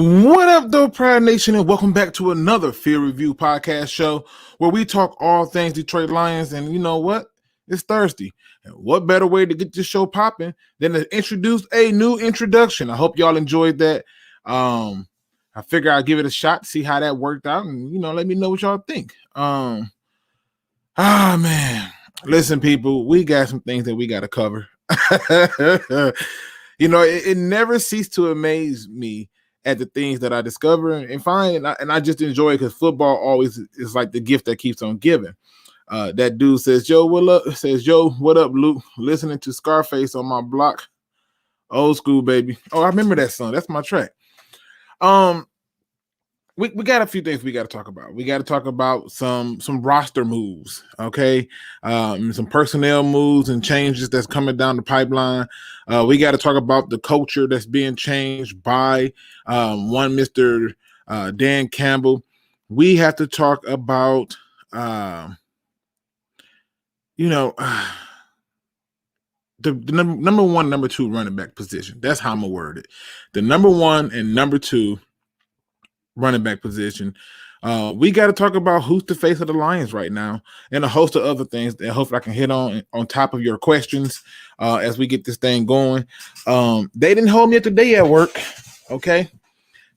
What up, though, Proud Nation, and welcome back to another Field Review podcast show where we talk all things Detroit Lions. And you know what? It's Thursday. And what better way to get this show popping than to introduce a new introduction? I hope y'all enjoyed that. I figure I'll give it a shot, see how that worked out, and let me know what y'all think. Man. Listen, people, we got some things that we got to cover. It never ceased to amaze me at the things that I discover and find, and I just enjoy it because football always is like the gift that keeps on giving. That dude says, "Yo, what up?" Says, "Yo, what up, Luke? Listening to Scarface on my block, old school, baby." Oh, I remember that song. That's my track. We got a few things we got to talk about. We got to talk about some roster moves, okay? Some personnel moves and changes that's coming down the pipeline. We got to talk about the culture that's being changed by one Mr. Dan Campbell. We have to talk about, the number one, number two running back position. That's how I'm going to word it. The number one and number two running back position. We got to talk about who's the face of the Lions right now and a host of other things that hopefully I can hit on top of your questions as we get this thing going. They didn't hold me up today at work. Okay.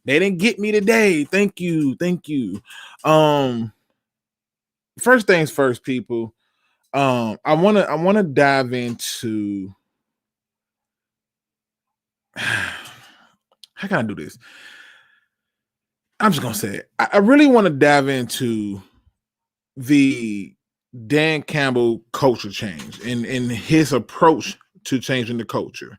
They didn't get me today. Thank you. First things first, people. I want to dive into how can I do this? I'm just going to say it. I really want to dive into the Dan Campbell culture change and his approach to changing the culture.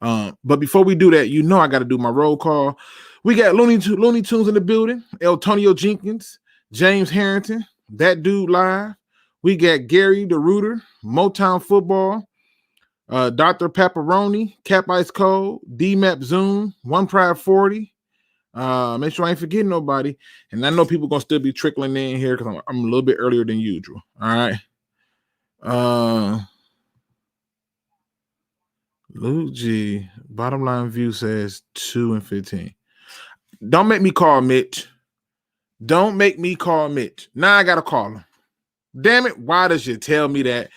But before we do that, I got to do my roll call. We got Looney Tunes in the building, Antonio Jenkins, James Harrington, that dude live. We got Gary the Rooter, Motown Football, Dr. Pepperoni, Cap Ice Cold, D-Map Zoom, One Pride 40. Make sure I ain't forgetting nobody. And I know people gonna still be trickling in here because I'm a little bit earlier than usual. All right. Luke G. Bottom line view says 2 and 15. Don't make me call Mitch. Now I gotta call him. Damn it! Why does you tell me that?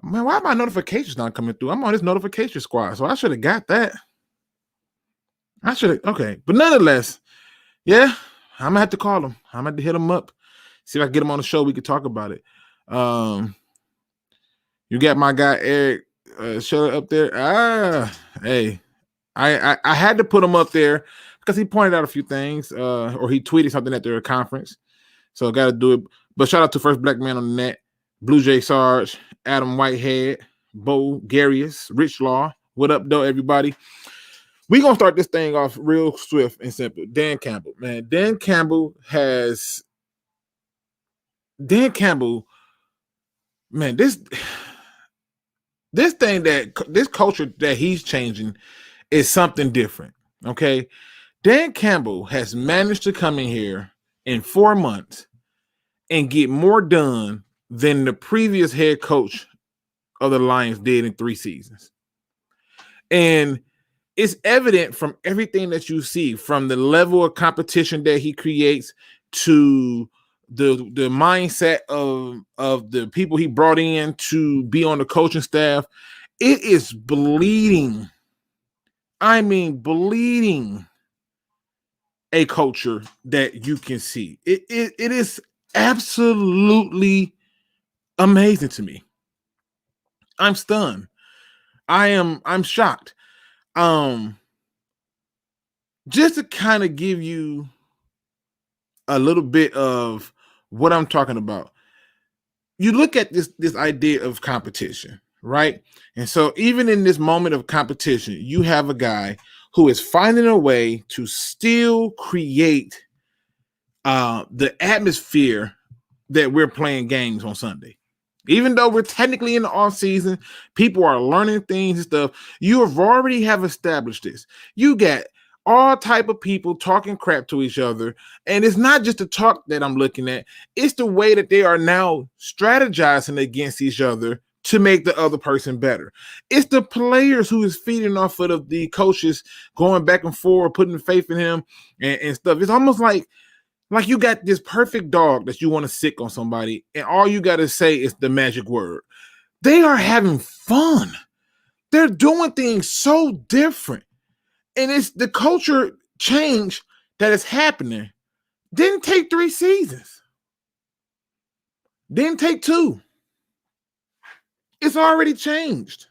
Man, why are my notifications not coming through? I'm on this notification squad, so I should have got that. Okay. But nonetheless, yeah, I'm going to have to call him. I'm going to have to hit him up. See if I can get him on the show. We could talk about it. You got my guy, Eric Shutter up there. Hey, I had to put him up there because he pointed out a few things or he tweeted something at their conference. So I got to do it. But shout out to First Black Man on the Net, Blue Jay Sarge, Adam Whitehead, Bo Garius, Rich Law. What up, though, everybody? We're going to start this thing off real swift and simple. Dan Campbell, man. Dan Campbell, man, this culture that he's changing is something different, okay? Dan Campbell has managed to come in here in 4 months and get more done than the previous head coach of the Lions did in 3 seasons. And it's evident from everything that you see, from the level of competition that he creates to the mindset of the people he brought in to be on the coaching staff. It is bleeding. I mean, bleeding a culture that you can see. It is absolutely amazing to me. I'm stunned. I'm shocked. Just to kind of give you a little bit of what I'm talking about. You look at this idea of competition, right? And so even in this moment of competition, you have a guy who is finding a way to still create the atmosphere that we're playing games on Sunday. Even though we're technically in the off season, people are learning things and stuff. You have already established this. You got all type of people talking crap to each other. And it's not just the talk that I'm looking at. It's the way that they are now strategizing against each other to make the other person better. It's the players who is feeding off of the coaches going back and forth, putting faith in him and stuff. It's almost like you got this perfect dog that you want to sick on somebody, and all you got to say is the magic word. They are having fun. They're doing things so different. And it's the culture change that is happening. Didn't take 3 seasons. Didn't take 2. It's already changed.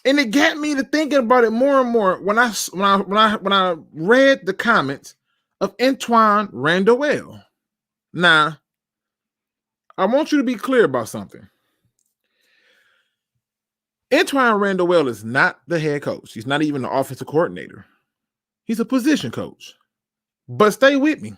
And it got me to thinking about it more and more when I read the comments of Antoine Randall. Now, I want you to be clear about something. Antoine Randall is not the head coach. He's not even the offensive coordinator. He's a position coach. But stay with me.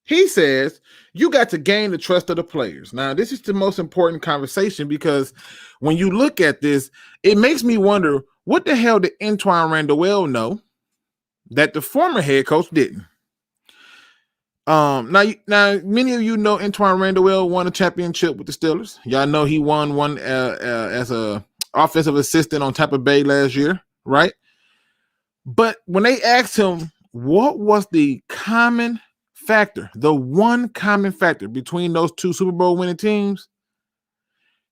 He says you got to gain the trust of the players. Now, this is the most important conversation because when you look at this, it makes me wonder, what the hell did Antoine Randall know that the former head coach didn't? Now, many of you know Antoine Randall won a championship with the Steelers. Y'all know he won one as a offensive assistant on Tampa Bay last year, right? But when they asked him what was the common factor, the one common factor between those 2 Super Bowl winning teams,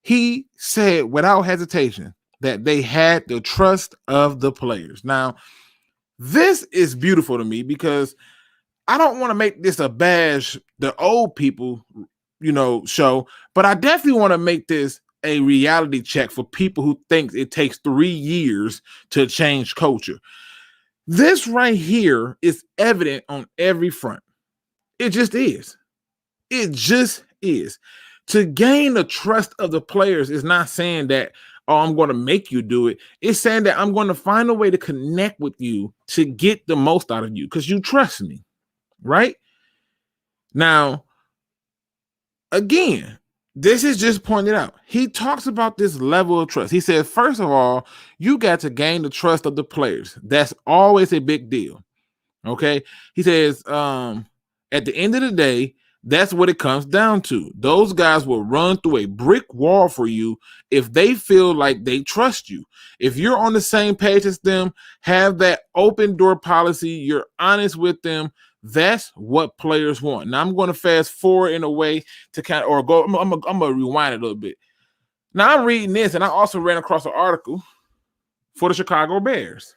he said without hesitation that they had the trust of the players. Now, this is beautiful to me because I don't want to make this a bash the old people, show, but I definitely want to make this a reality check for people who think it takes 3 years to change culture. This right here is evident on every front. It just is. It just is. To gain the trust of the players is not saying that, oh, I'm going to make you do it. It's saying that I'm going to find a way to connect with you to get the most out of you because you trust me, right? Now, again, this is just pointed out. He talks about this level of trust. He says, first of all, you got to gain the trust of the players. That's always a big deal. Okay. He says, at the end of the day, that's what it comes down to. Those guys will run through a brick wall for you if they feel like they trust you. If you're on the same page as them, have that open door policy, you're honest with them, that's what players want. Now, I'm going to fast forward in a way to kind of, or go, I'm going to rewind it a little bit. Now, I'm reading this, and I also ran across an article for the Chicago Bears.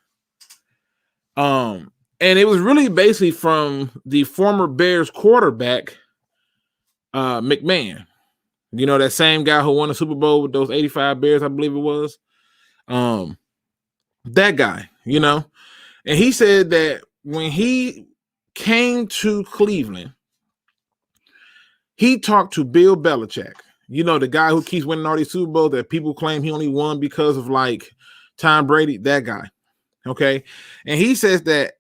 And it was really basically from the former Bears quarterback, McMahon. You know, that same guy who won the Super Bowl with those 85 Bears, I believe it was. That guy, and he said that when he came to Cleveland, he talked to Bill Belichick, the guy who keeps winning all these Super Bowls that people claim he only won because of like Tom Brady, that guy. Okay. And he says that,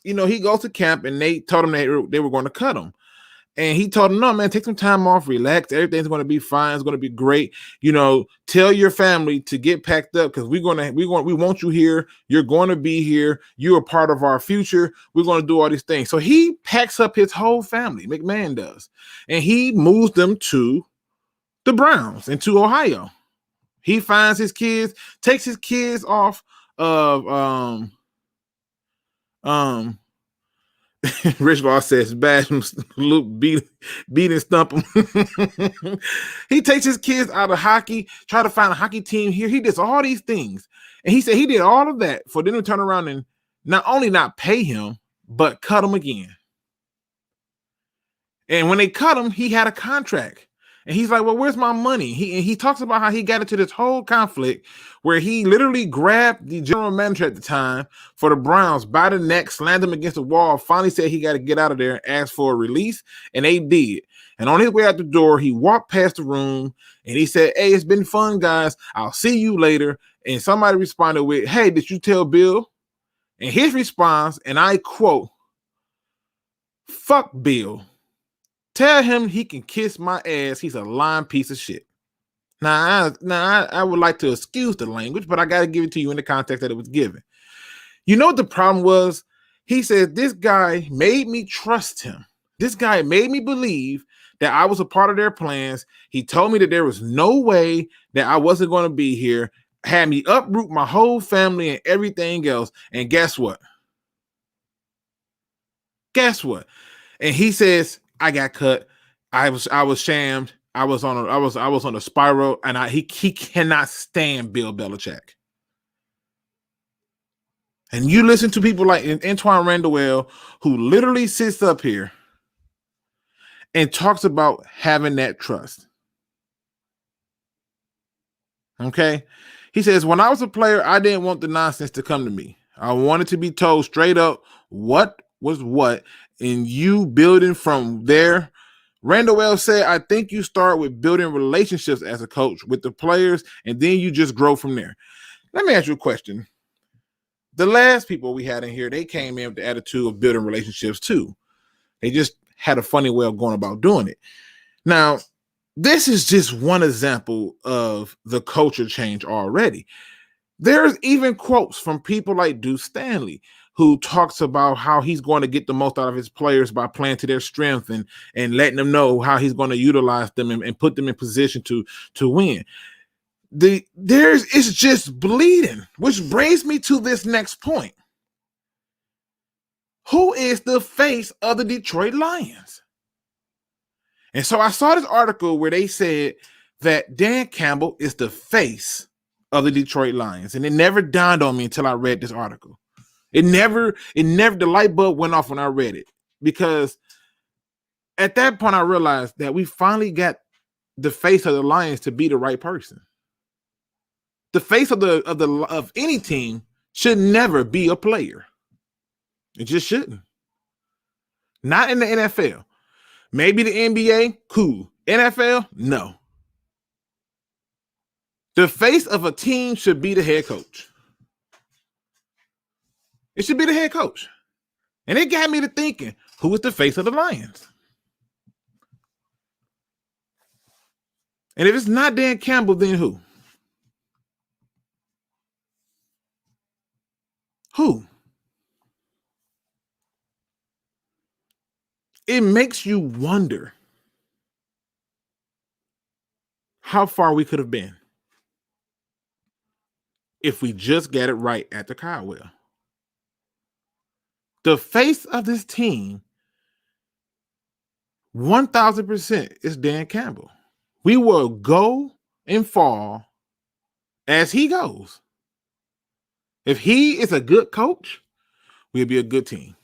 he goes to camp and they told him they were going to cut him. And he told him, no, man, take some time off, relax. Everything's going to be fine. It's going to be great. Tell your family to get packed up because we want you here. You're going to be here. You're a part of our future. We're going to do all these things. So he packs up his whole family, McMahon does, and he moves them to the Browns into Ohio. He finds his kids, takes his kids off of Rich Law says bash him, Luke beat and stump him. He takes his kids out of hockey, try to find a hockey team here. He does all these things. And he said he did all of that for them to turn around and not only not pay him, but cut him again. And when they cut him, he had a contract. And he's like, well, where's my money? He talks about how he got into this whole conflict where he literally grabbed the general manager at the time for the Browns by the neck, slammed him against the wall, finally said he got to get out of there and asked for a release, and they did. And on his way out the door, he walked past the room, and he said, hey, it's been fun, guys. I'll see you later. And somebody responded with, hey, did you tell Bill? And his response, and I quote, fuck Bill. Tell him he can kiss my ass. He's a lying piece of shit. Now, I would like to excuse the language, but I got to give it to you in the context that it was given. You know what the problem was? He said, this guy made me trust him. This guy made me believe that I was a part of their plans. He told me that there was no way that I wasn't going to be here, had me uproot my whole family and everything else. And guess what? Guess what? And he says, I got cut. I was shammed. I was on a spiral, and he cannot stand Bill Belichick. And you listen to people like Antoine Randall, who literally sits up here and talks about having that trust. Okay? He says, when I was a player, I didn't want the nonsense to come to me. I wanted to be told straight up what was what, and you building from there. Randall said, I think you start with building relationships as a coach with the players, and then you just grow from there. Let me ask you a question. The last people we had in here, they came in with the attitude of building relationships too. They just had a funny way of going about doing it. Now, this is just one example of the culture change already. There's even quotes from people like Deuce Stanley, who talks about how he's going to get the most out of his players by playing to their strength and letting them know how he's going to utilize them and put them in position to win. It's just bleeding, which brings me to this next point. Who is the face of the Detroit Lions? And so I saw this article where they said that Dan Campbell is the face of the Detroit Lions. And it never dawned on me until I read this article. It never, the light bulb went off when I read it, because at that point I realized that we finally got the face of the Lions to be the right person. The face of any team should never be a player. It just shouldn't. Not in the NFL. Maybe the NBA, cool. NFL, no. The face of a team should be the head coach. It should be the head coach. And it got me to thinking, who is the face of the Lions? And if it's not Dan Campbell, then who? Who? It makes you wonder how far we could have been if we just got it right at the Caldwell. The face of this team, 1,000% is Dan Campbell. We will go and fall as he goes. If he is a good coach, we'll be a good team.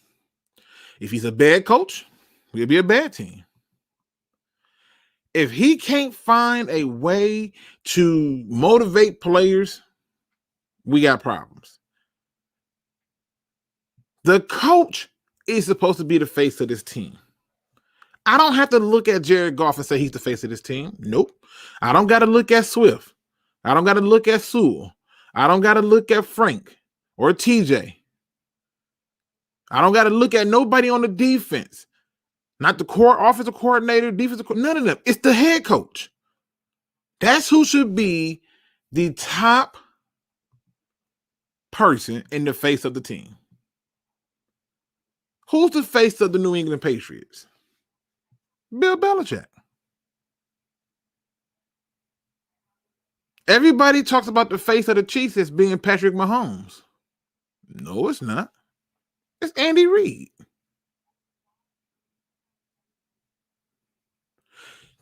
If he's a bad coach, we'll be a bad team. If he can't find a way to motivate players, we got problems. The coach is supposed to be the face of this team. I don't have to look at Jared Goff and say he's the face of this team. Nope. I don't got to look at Swift. I don't got to look at Sewell. I don't got to look at Frank or TJ. I don't got to look at nobody on the defense. Not the offensive coordinator, defensive coordinator, none of them. It's the head coach. That's who should be the top person in the face of the team. Who's the face of the New England Patriots? Bill Belichick. Everybody talks about the face of the Chiefs as being Patrick Mahomes. No, it's not. It's Andy Reid.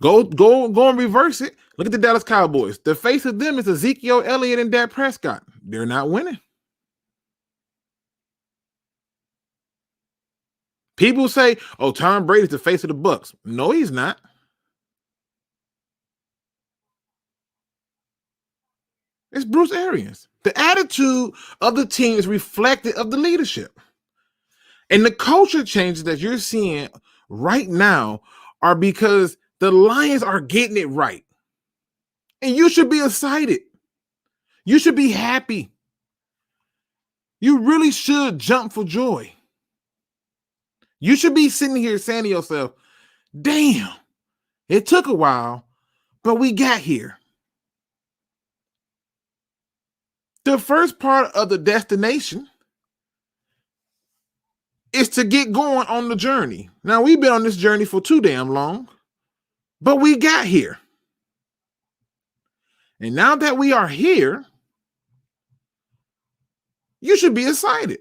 Go and reverse it. Look at the Dallas Cowboys. The face of them is Ezekiel Elliott and Dak Prescott. They're not winning. People say, oh, Tom Brady's the face of the Bucs. No, he's not. It's Bruce Arians. The attitude of the team is reflected of the leadership. And the culture changes that you're seeing right now are because the Lions are getting it right. And you should be excited. You should be happy. You really should jump for joy. You should be sitting here saying to yourself, damn, it took a while, but we got here. The first part of the destination is to get going on the journey. Now, we've been on this journey for too damn long. But we got here. And now that we are here, you should be excited.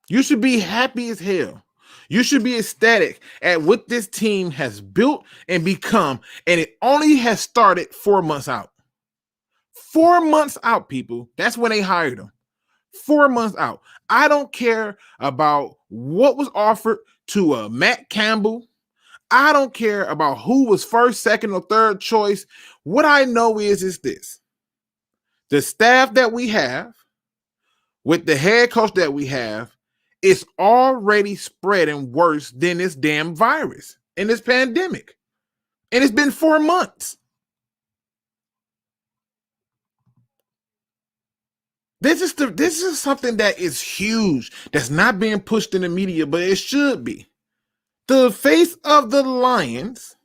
You should be happy as hell. You should be ecstatic at what this team has built and become. And it only has started 4 months out. 4 months out, people. That's when they hired him. 4 months out. I don't care about what was offered to Matt Campbell. I don't care about who was first, second, or third choice. What I know is this. The staff that we have, with the head coach that we have, is already spreading worse than this damn virus and this pandemic. And it's been 4 months. This is something that is huge, that's not being pushed in the media, but it should be. The face of the Lions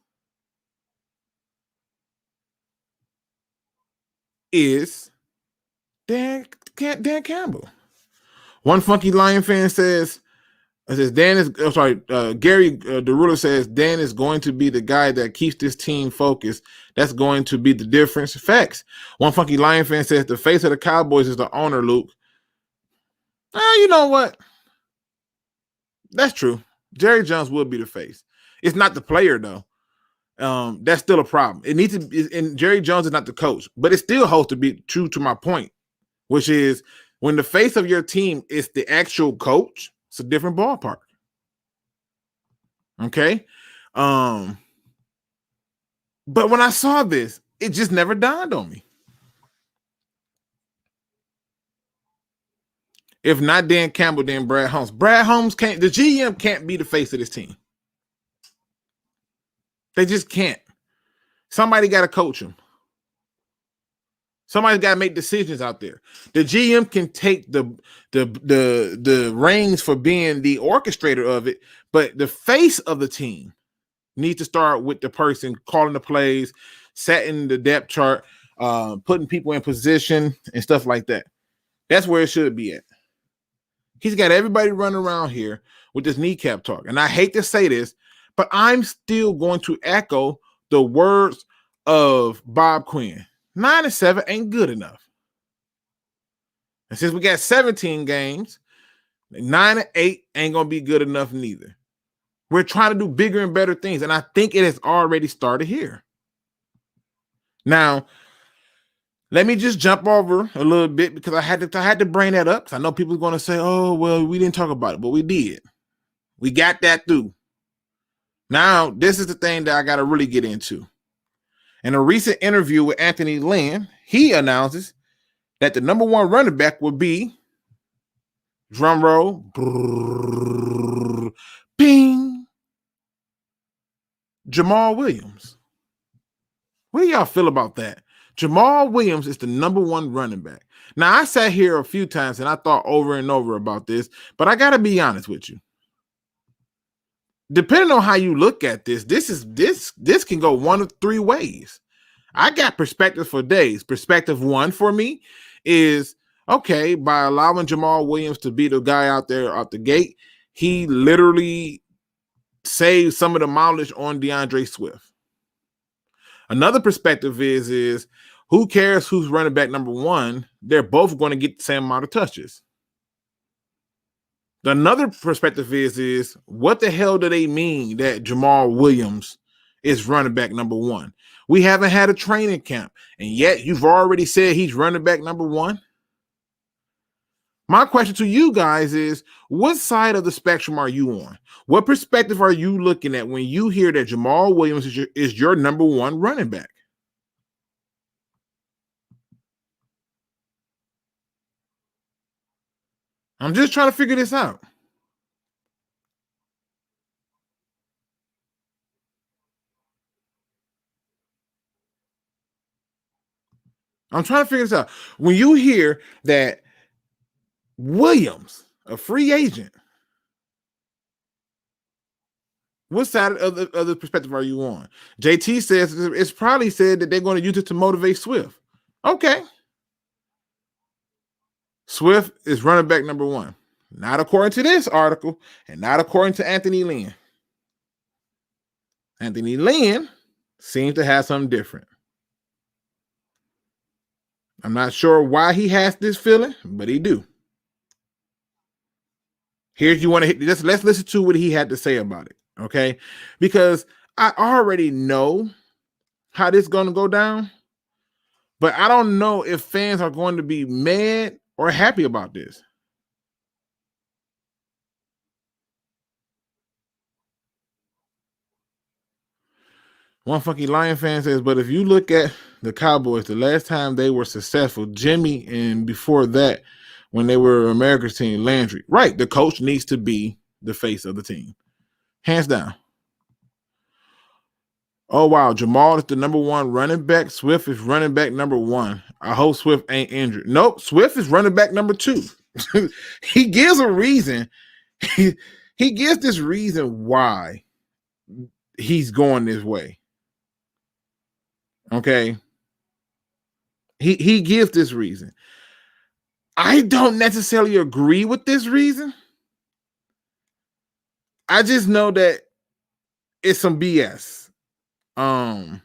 is Dan Campbell. One funky Lion fan says, Gary DeRuler says Dan is going to be the guy that keeps this team focused. That's going to be the difference. Facts. One funky Lion fan says the face of the Cowboys is the owner, Luke. You know what? That's true. Jerry Jones will be the face. It's not the player, though. That's still a problem. It needs to be, and Jerry Jones is not the coach, but it still holds to be true to my point, which is when the face of your team is the actual coach, it's a different ballpark. Okay. But when I saw this, it just never dawned on me. If not Dan Campbell, then Brad Holmes. Brad Holmes can't, the GM can't be the face of this team. They just can't. Somebody got to coach him. Somebody's got to make decisions out there. The GM can take the reins for being the orchestrator of it, but the face of the team needs to start with the person calling the plays, setting the depth chart, putting people in position and stuff like that. That's where it should be at. He's got everybody running around here with this kneecap talk. And I hate to say this, but I'm still going to echo the words of Bob Quin. 9-7 ain't good enough. And since we got 17 games, 9-8 ain't going to be good enough neither. We're trying to do bigger and better things, and I think it has already started here. Now, let me just jump over a little bit because I had to bring that up because I know people are going to say, oh, well, we didn't talk about it, but we did. We got that through. Now, this is the thing that I got to really get into. In a recent interview with Anthony Lynn, he announces that the number one running back would be, drum roll, brrr, bing, Jamal Williams. What do y'all feel about that? Jamal Williams is the number one running back. Now, I sat here a few times and I thought over and over about this, but I got to be honest with you. Depending on how you look at this can go one of three ways. I got perspective for days. Perspective one for me is, okay, by allowing Jamal Williams to be the guy out there out the gate, he literally saved some of the mileage on DeAndre Swift. Another perspective is who cares who's running back number one? They're both going to get the same amount of touches. Another perspective is what the hell do they mean that Jamal Williams is running back number one? We haven't had a training camp, and yet you've already said he's running back number one. My question to you guys is, what side of the spectrum are you on? What perspective are you looking at when you hear that Jamal Williams is your number one running back? I'm just trying to figure this out. I'm trying to figure this out. When you hear that Williams, a free agent, what side of the perspective are you on? JT says it's probably said that they're going to use it to motivate Swift. Okay. Swift is running back number one. Not according to this article and not according to Anthony Lynn. Anthony Lynn seems to have something different. I'm not sure why he has this feeling, but he do. Here's you want to hit. Let's listen to what he had to say about it, okay? Because I already know how this is going to go down, but I don't know if fans are going to be mad or happy about this. One funky Lion fan says, but if you look at the Cowboys, the last time they were successful, Jimmy, and before that, when they were America's team, Landry. Right, the coach needs to be the face of the team. Hands down. Oh, wow, Jamal is the number one running back. Swift is running back number one. I hope Swift ain't injured. Nope, Swift is running back number two. He gives a reason. He gives this reason why he's going this way. Okay. He gives this reason. I don't necessarily agree with this reason. I just know that it's some BS. I'm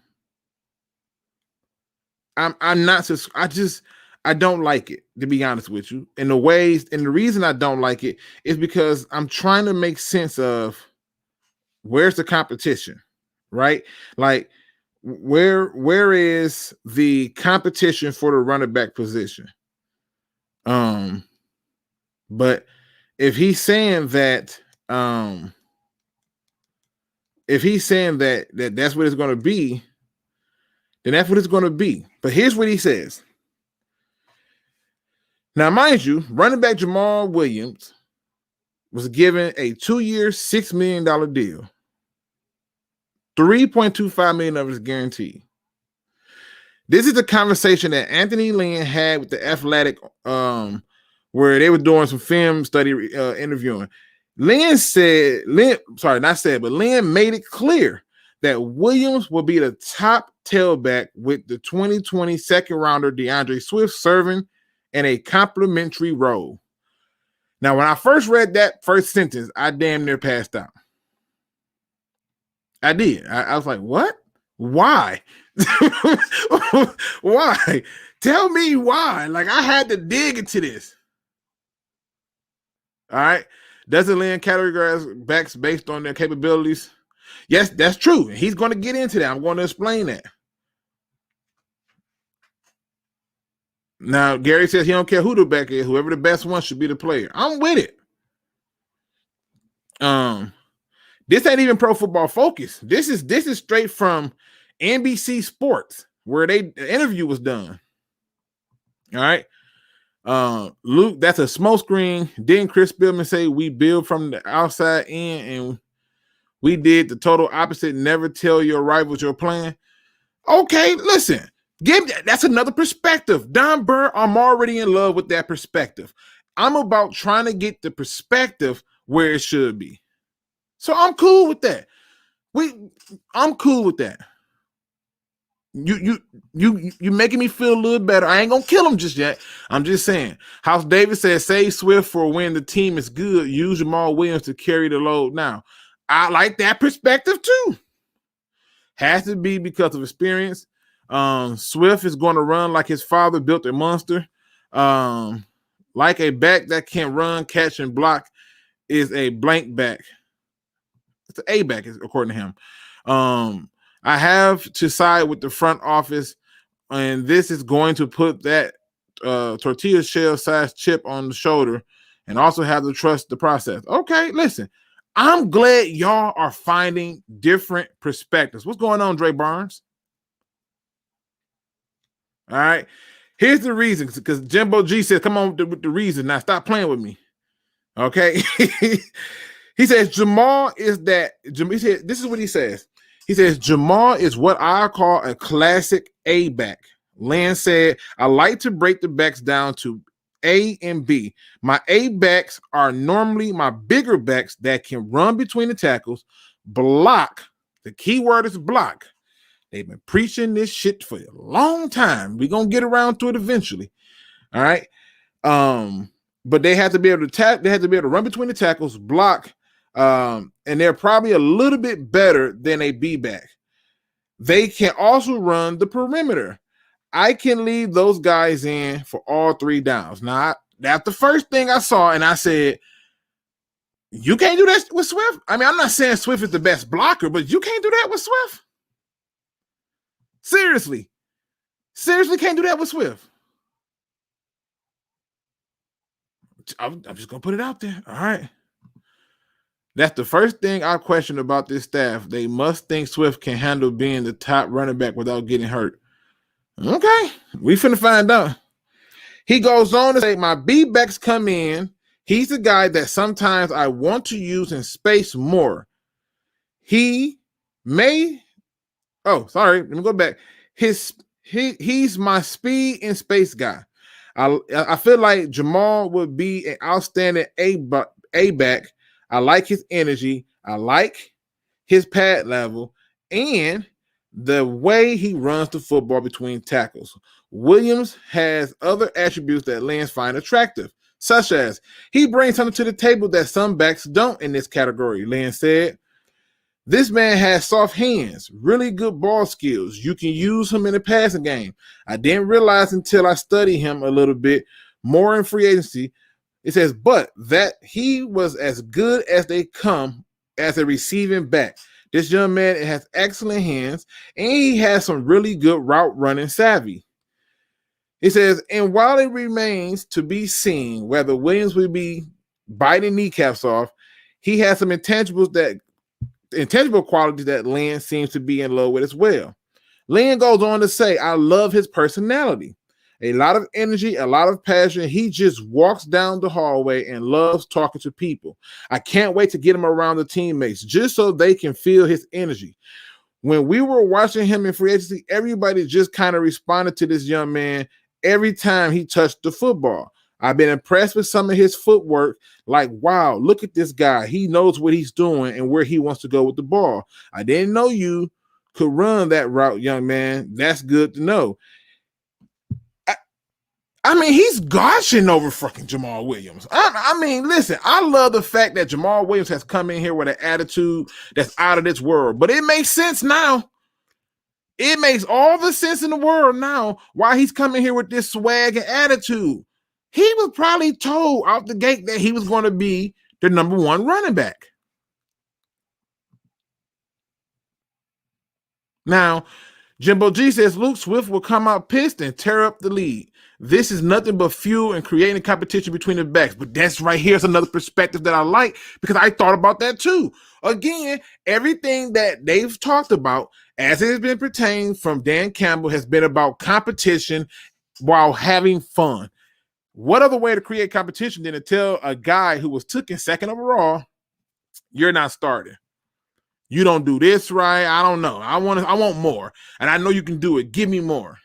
not. I don't like it, to be honest with you. And the reason I don't like it is because I'm trying to make sense of where's the competition, right? Like, where is the competition for the running back position? But if he's saying that, that's what it's going to be, then that's what it's going to be. But here's what he says. Now, mind you, running back Jamal Williams was given a 2-year, $6 million deal. $3.25 million of it is guaranteed. This is the conversation that Anthony Lynn had with the Athletic, where they were doing some film study interviewing. Lynn made it clear that Williams will be the top tailback with the 2020 second rounder DeAndre Swift serving in a complimentary role. Now, when I first read that first sentence, I damn near passed out. I did. I was like, what? Why? Why? Tell me why. Like, I had to dig into this. All right. Doesn't Lynn categorize backs based on their capabilities? Yes, that's true. He's going to get into that. I'm going to explain that. Now, Gary says he don't care who the back is. Whoever the best one should be the player. I'm with it. This ain't even Pro Football Focus. This is straight from NBC Sports, where the interview was done. All right. Luke, that's a smoke screen. Didn't Chris Billman say we build from the outside in, and we did the total opposite? Never tell your rivals your plan. Okay, listen. That's another perspective. Don Burr, I'm already in love with that perspective. I'm about trying to get the perspective where it should be. So I'm cool with that. I'm cool with that. You making me feel a little better. I ain't gonna kill him just yet. I'm just saying. House David says, save Swift for when the team is good. Use Jamal Williams to carry the load now. I like that perspective too. Has to be because of experience. Swift is going to run like his father built a monster. Like a back that can run, catch, and block is a blank back. It's an A back, according to him. I have to side with the front office, and this is going to put that tortilla shell size chip on the shoulder and also have to trust the process. Okay, listen. I'm glad y'all are finding different perspectives. What's going on, Dre Barnes? All right. Here's the reason, because Jimbo G says, come on with the reason. Now stop playing with me. Okay. He says, Jamal is that. He said, this is what he says. He says, Jamal is what I call a classic A back. Lynn said, I like to break the backs down to A and B. My A backs are normally my bigger backs that can run between the tackles, block. The key word is block. They've been preaching this shit for a long time. We're going to get around to it eventually. All right. But they have to be able to they have to be able to run between the tackles, block, And they're probably a little bit better than a B-back. They can also run the perimeter. I can leave those guys in for all 3 downs. Now, that's the first thing I saw, and I said, you can't do that with Swift? I mean, I'm not saying Swift is the best blocker, but you can't do that with Swift? Seriously. Seriously can't do that with Swift. I'm just going to put it out there. All right. That's the first thing I question about this staff. They must think Swift can handle being the top running back without getting hurt. Okay. We finna find out. He goes on to say, my B-backs come in. He's the guy that sometimes I want to use in space more. He's my speed and space guy. I feel like Jamal would be an outstanding A-back. I like his energy. I like his pad level and the way he runs the football between tackles. Williams has other attributes that Lance find attractive, such as he brings something to the table that some backs don't in this category, Lance said. This man has soft hands, really good ball skills. You can use him in the passing game. I didn't realize until I studied him a little bit more in free agency. It says, but that he was as good as they come as a receiving back. This young man has excellent hands, and he has some really good route running savvy. It says, and while it remains to be seen whether Williams will be biting kneecaps off, he has some intangible qualities that Lynn seems to be in love with as well. Lynn goes on to say, I love his personality. A lot of energy, a lot of passion. He just walks down the hallway and loves talking to people. I can't wait to get him around the teammates just so they can feel his energy. When we were watching him in free agency, everybody just kind of responded to this young man every time he touched the football. I've been impressed with some of his footwork. Like, wow, look at this guy. He knows what he's doing and where he wants to go with the ball. I didn't know you could run that route, young man. That's good to know. I mean, he's gushing over fucking Jamal Williams. I mean, listen, I love the fact that Jamal Williams has come in here with an attitude that's out of this world. But it makes sense now. It makes all the sense in the world now why he's coming here with this swag and attitude. He was probably told out the gate that he was going to be the number 1 running back. Now, Jimbo G says Luke Swift will come out pissed and tear up the lead. This is nothing but fuel and creating competition between the backs. But that's right here's another perspective that I like because I thought about that too. Again, everything that they've talked about as it has been pertained from Dan Campbell has been about competition while having fun. What other way to create competition than to tell a guy who was taken second overall, you're not starting. You don't do this right. I don't know. I want more. And I know you can do it. Give me more.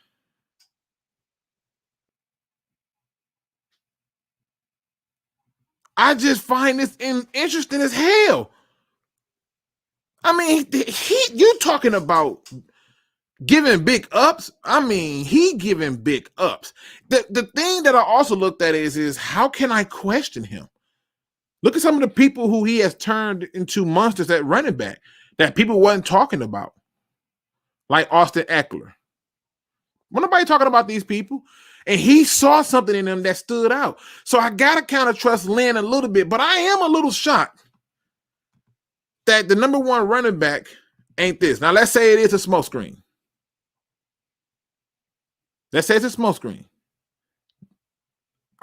I just find this interesting as hell. I mean, you talking about giving big ups? I mean, he giving big ups. The thing that I also looked at is how can I question him? Look at some of the people who he has turned into monsters at running back that people wasn't talking about, like Austin Eckler. Well, nobody talking about these people. And he saw something in them that stood out. So I got to kind of trust Lynn a little bit, but I am a little shocked that the number 1 running back ain't this. Now, let's say it is a smoke screen. Let's say it's a smoke screen.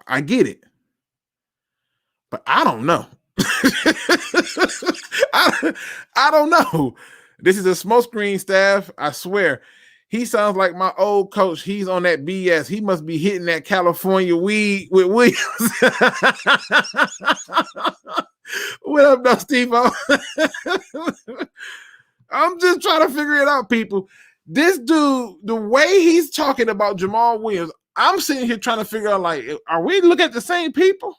I get it. But I don't know. I don't know. This is a smoke screen, staff. I swear. He sounds like my old coach. He's on that BS. He must be hitting that California weed with Williams. What up, though, Steve-O? I'm just trying to figure it out, people. This dude, the way he's talking about Jamal Williams, I'm sitting here trying to figure out, like, are we looking at the same people?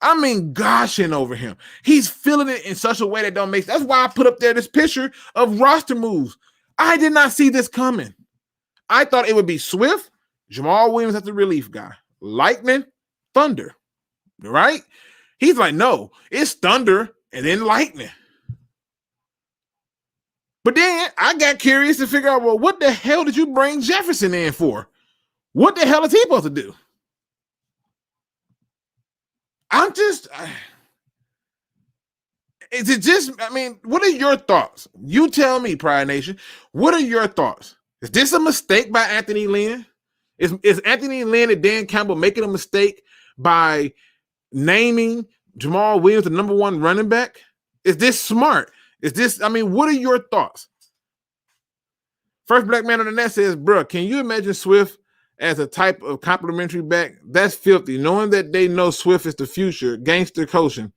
I mean, gushing over him. He's feeling it in such a way that don't make sense. That's why I put up there this picture of roster moves. I did not see this coming. I thought it would be Swift, Jamal Williams as the relief guy, Lightning, Thunder, right? He's like, no, it's thunder and then lightning. But then I got curious to figure out, well, what the hell did you bring Jefferson in for? What the hell is he supposed to do? Is it just, I mean, what are your thoughts? You tell me, Pride Nation. What are your thoughts? Is this a mistake by Anthony Lynn? Is Anthony Lynn and Dan Campbell making a mistake by naming Jamal Williams the number one running back? Is this smart? Is this, I mean, what are your thoughts? First Black Man on the Net says, bro, can you imagine Swift as a type of complimentary back? That's filthy. Knowing that they know Swift is the future, gangster coaching.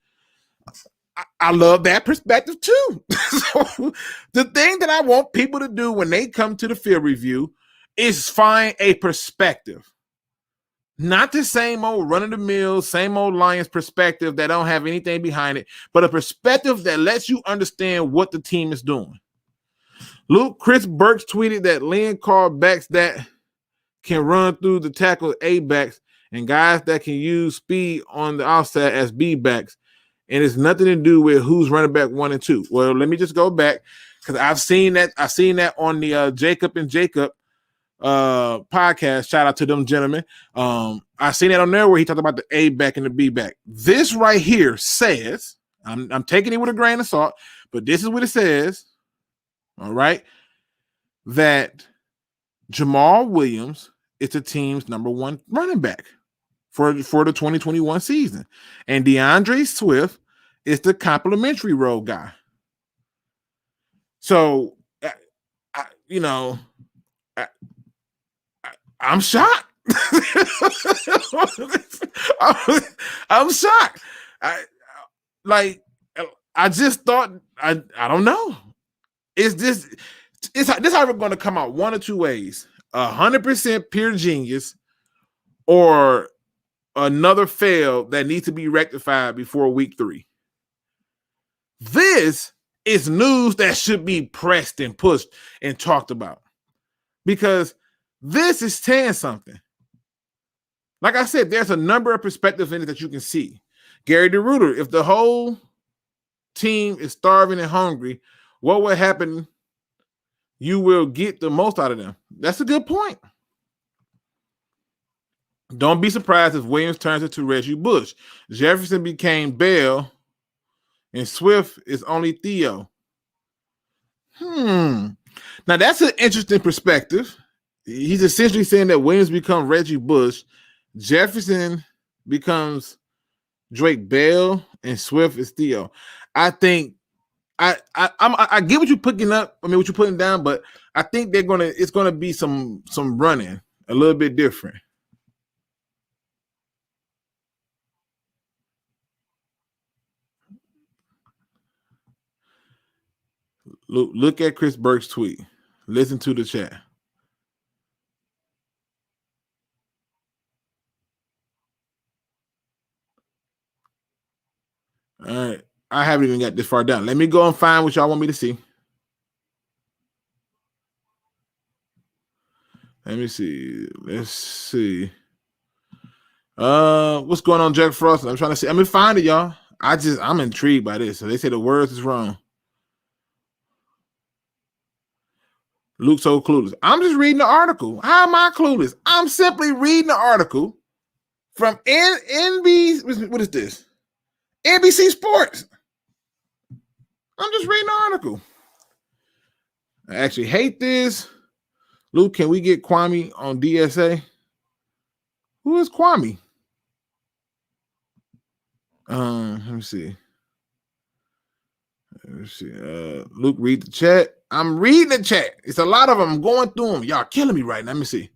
I love that perspective too. So the thing that I want people to do when they come to the field review is find a perspective. Not the same old run-of-the-mill, same old Lions perspective that don't have anything behind it, but a perspective that lets you understand what the team is doing. Chris Burks tweeted that Lynn called backs that can run through the tackle A backs and guys that can use speed on the outside as B backs. And it's nothing to do with who's running back 1 and 2. Well, let me just go back because I've seen that on the Jacob and Jacob podcast. Shout out to them gentlemen. I seen that on there where he talked about the A back and the B back. This right here says, I'm taking it with a grain of salt, but this is what it says. All right, that Jamal Williams is the team's number one running back for the 2021 season. And DeAndre Swift is the complimentary role guy. So, I'm shocked. I'm shocked. I just thought, I don't know. This is either going to come out one or two ways: 100% pure genius, or another fail that needs to be rectified before week 3. This is news that should be pressed and pushed and talked about, because this is saying something. Like I said, there's a number of perspectives in it that you can see. Gary DeRuiter, if the whole team is starving and hungry, what will happen? You will get the most out of them. That's a good point. Don't be surprised if Williams turns into Reggie Bush. Jefferson became Bell, and Swift is only Theo. Now, that's an interesting perspective. He's essentially saying that Williams becomes Reggie Bush, Jefferson becomes Drake Bell, and Swift is Theo. I think I get what you're putting up. I mean, what you're putting down, but I think it's gonna be some running a little bit different. Look at Chris Burke's tweet. Listen to the chat. All right. I haven't even got this far down. Let me go and find what y'all want me to see. Let me see. Let's see. What's going on, Jack Frost? I'm trying to see. I'm gonna find it, y'all. I'm intrigued by this. So they say the words is wrong. Luke so clueless. I'm just reading the article. How am I clueless? I'm simply reading the article from NBC. What is this? NBC Sports. I'm just reading the article. I actually hate this. Luke, can we get Kwame on DSA? Who is Kwame? Let me see. Luke, read the chat. I'm reading the chat. It's a lot of them. I'm going through them. Y'all killing me right now. Let me see.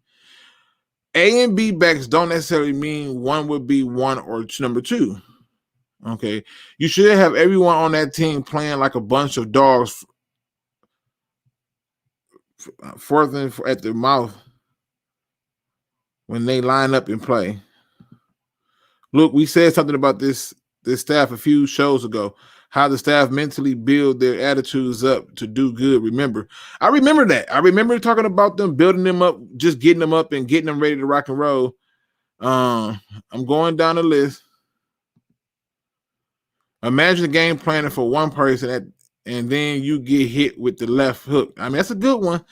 A and B backs don't necessarily mean one would be one or number 2. Okay. You should have everyone on that team playing like a bunch of dogs forthing at the mouth when they line up and play. Look, we said something about this staff a few shows ago, how the staff mentally build their attitudes up to do good. I remember that. I remember talking about them, building them up, just getting them up and getting them ready to rock and roll. I'm going down the list. Imagine the game planning for one person and then you get hit with the left hook. I mean, that's a good one.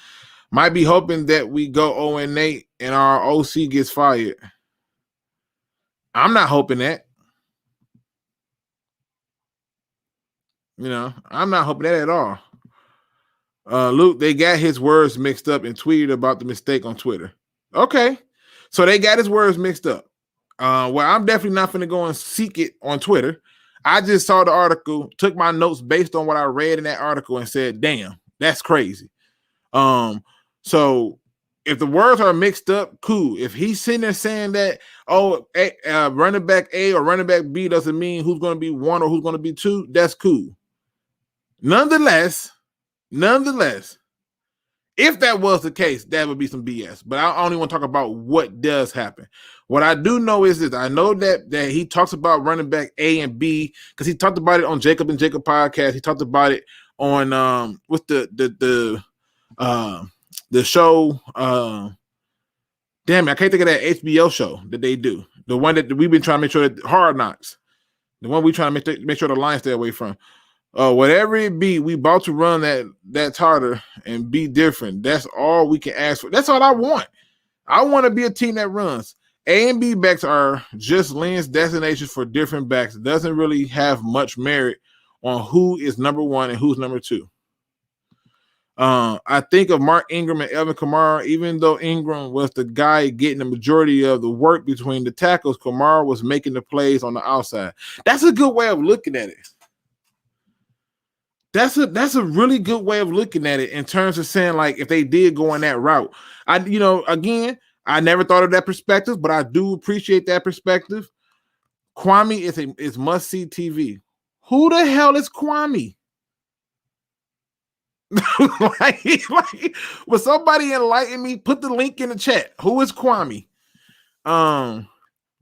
Might be hoping that we go 0-8 and our OC gets fired. I'm not hoping that. I'm not hoping that at all. Luke, they got his words mixed up and tweeted about the mistake on Twitter. Okay. So they got his words mixed up. Well, I'm definitely not going to go and seek it on Twitter. I just saw the article, took my notes based on what I read in that article and said, damn, that's crazy. So if the words are mixed up, cool. If he's sitting there saying that, running back A or running back B doesn't mean who's going to be 1 or who's going to be 2, that's cool. Nonetheless, if that was the case, that would be some BS. But I only want to talk about what does happen. What I do know is this. I know that he talks about running back A and B because he talked about it on Jacob and Jacob podcast. He talked about it on with the show. Damn it, I can't think of that HBO show that they do. The one that we've been trying to make sure that Hard Knocks. The one we trying to make sure the Lions stay away from. Whatever it be, we about to run that harder and be different. That's all we can ask for. That's all I want. I want to be a team that runs. A and B backs are just Lynn's destinations for different backs. It doesn't really have much merit on who is number 1 and who's number 2. I think of Mark Ingram and Elvin Kamara. Even though Ingram was the guy getting the majority of the work between the tackles, Kamara was making the plays on the outside. That's a good way of looking at it. That's a really good way of looking at it in terms of saying, like, if they did go in that route. Again, I never thought of that perspective, but I do appreciate that perspective. Kwame is must-see TV. Who the hell is Kwame? Will somebody enlighten me? Put the link in the chat. Who is Kwame?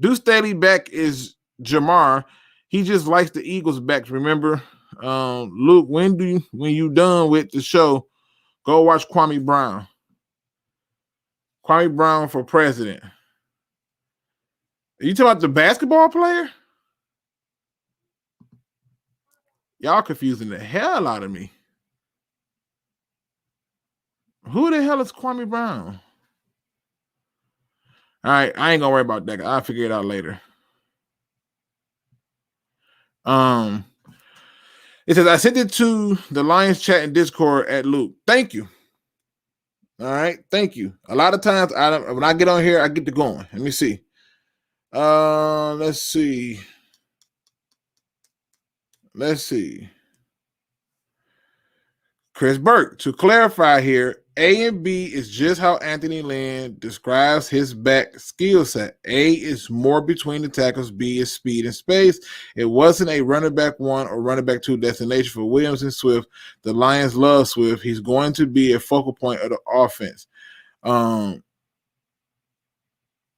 Deuce Staley back is Jamar. He just likes the Eagles back. Remember, Luke, when you done with the show, go watch Kwame Brown. Kwame Brown for president. Are you talking about the basketball player? Y'all confusing the hell out of me. Who the hell is Kwame Brown? All right, I ain't gonna worry about that. I'll figure it out later. It says, I sent it to the Lions chat and Discord at Luke. Thank you. All right, thank you. A lot of times, when I get on here, I get to going. Let me see. Let's see. Chris Burke, to clarify here, A and B is just how Anthony Lynn describes his back skill set. A is more between the tackles. B is speed and space. It wasn't a running back 1 or running back 2 destination for Williams and Swift. The Lions love Swift. He's going to be a focal point of the offense.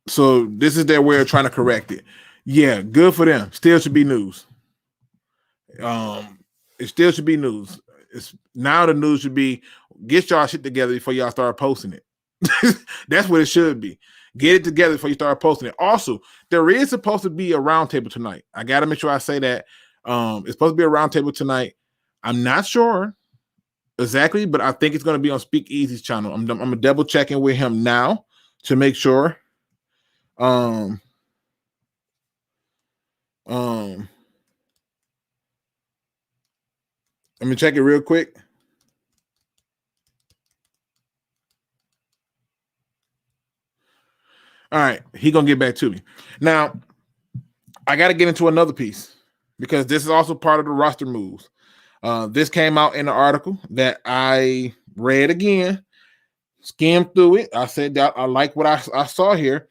So this is their way of trying to correct it. Yeah, good for them. Still should be news. It still should be news. Now the news should be, get y'all shit together before y'all start posting it. That's what it should be. Get it together before you start posting it. Also, there is supposed to be a roundtable tonight. I got to make sure I say that. It's supposed to be a roundtable tonight. I'm not sure exactly, but I think it's going to be on SpeakEZ's channel. I'm going to double check in with him now to make sure. Let me check it real quick. All right, he gonna get back to me. Now, I got to get into another piece because this is also part of the roster moves. This came out in the article that I read again, skimmed through it. I said that I like what I saw here,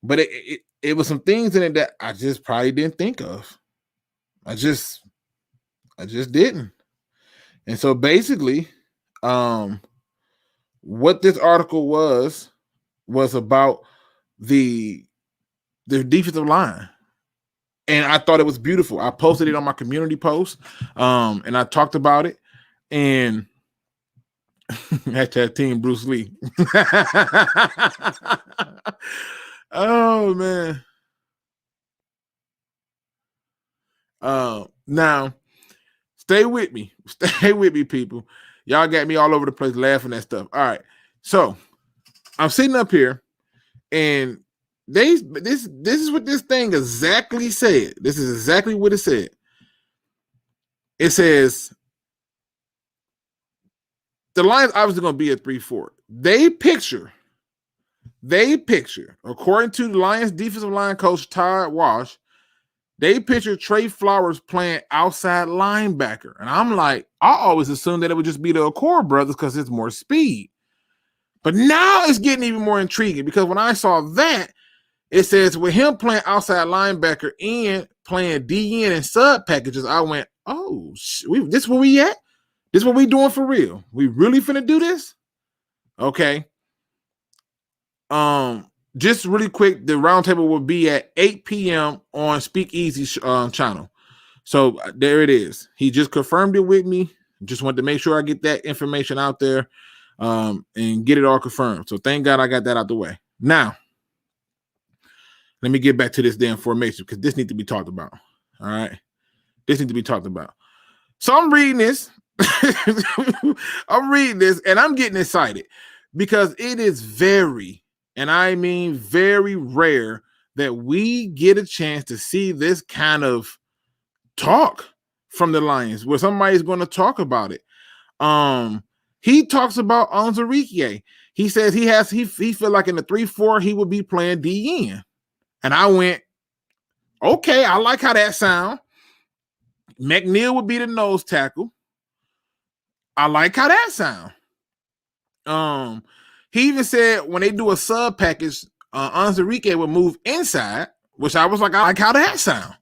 but it was some things in it that I just probably didn't think of. I just didn't. And so basically, what this article was about the defensive line. And I thought it was beautiful. I posted it on my community post, and I talked about it. And hashtag Team Bruce Lee. Oh man. Now, stay with me. Stay with me, people. Y'all got me all over the place laughing at stuff. All right. So I'm sitting up here, and this is what this thing exactly said. This is exactly what it said. It says the Lions obviously going to be at 3-4. They picture, according to the Lions defensive line coach Todd Wash, they picture Trey Flowers playing outside linebacker. And I'm like, I always assumed that it would just be the Okoro brothers because it's more speed. But now it's getting even more intriguing because when I saw that, it says with him playing outside linebacker and playing DN and sub packages, I went, oh, this where we at? This what we doing for real? We really finna do this? Okay. Just really quick, the roundtable will be at 8 p.m. on SpeakEZ channel. So there it is. He just confirmed it with me. Just wanted to make sure I get that information out there and get it all confirmed. So thank God I got that out the way. Now, let me get back to this damn formation because this needs to be talked about. All right. This needs to be talked about. So I'm reading this. I'm reading this and I'm getting excited because it is very, and I mean very rare that we get a chance to see this kind of talk from the Lions where somebody's going to talk about it. He talks about Onwuzurike. He says he feel like in the 3-4 he would be playing DN. And I went, okay, I like how that sound. McNeil would be the nose tackle. I like how that sound. He even said when they do a sub package, Onwuzurike would move inside, which I was like, I like how that sound.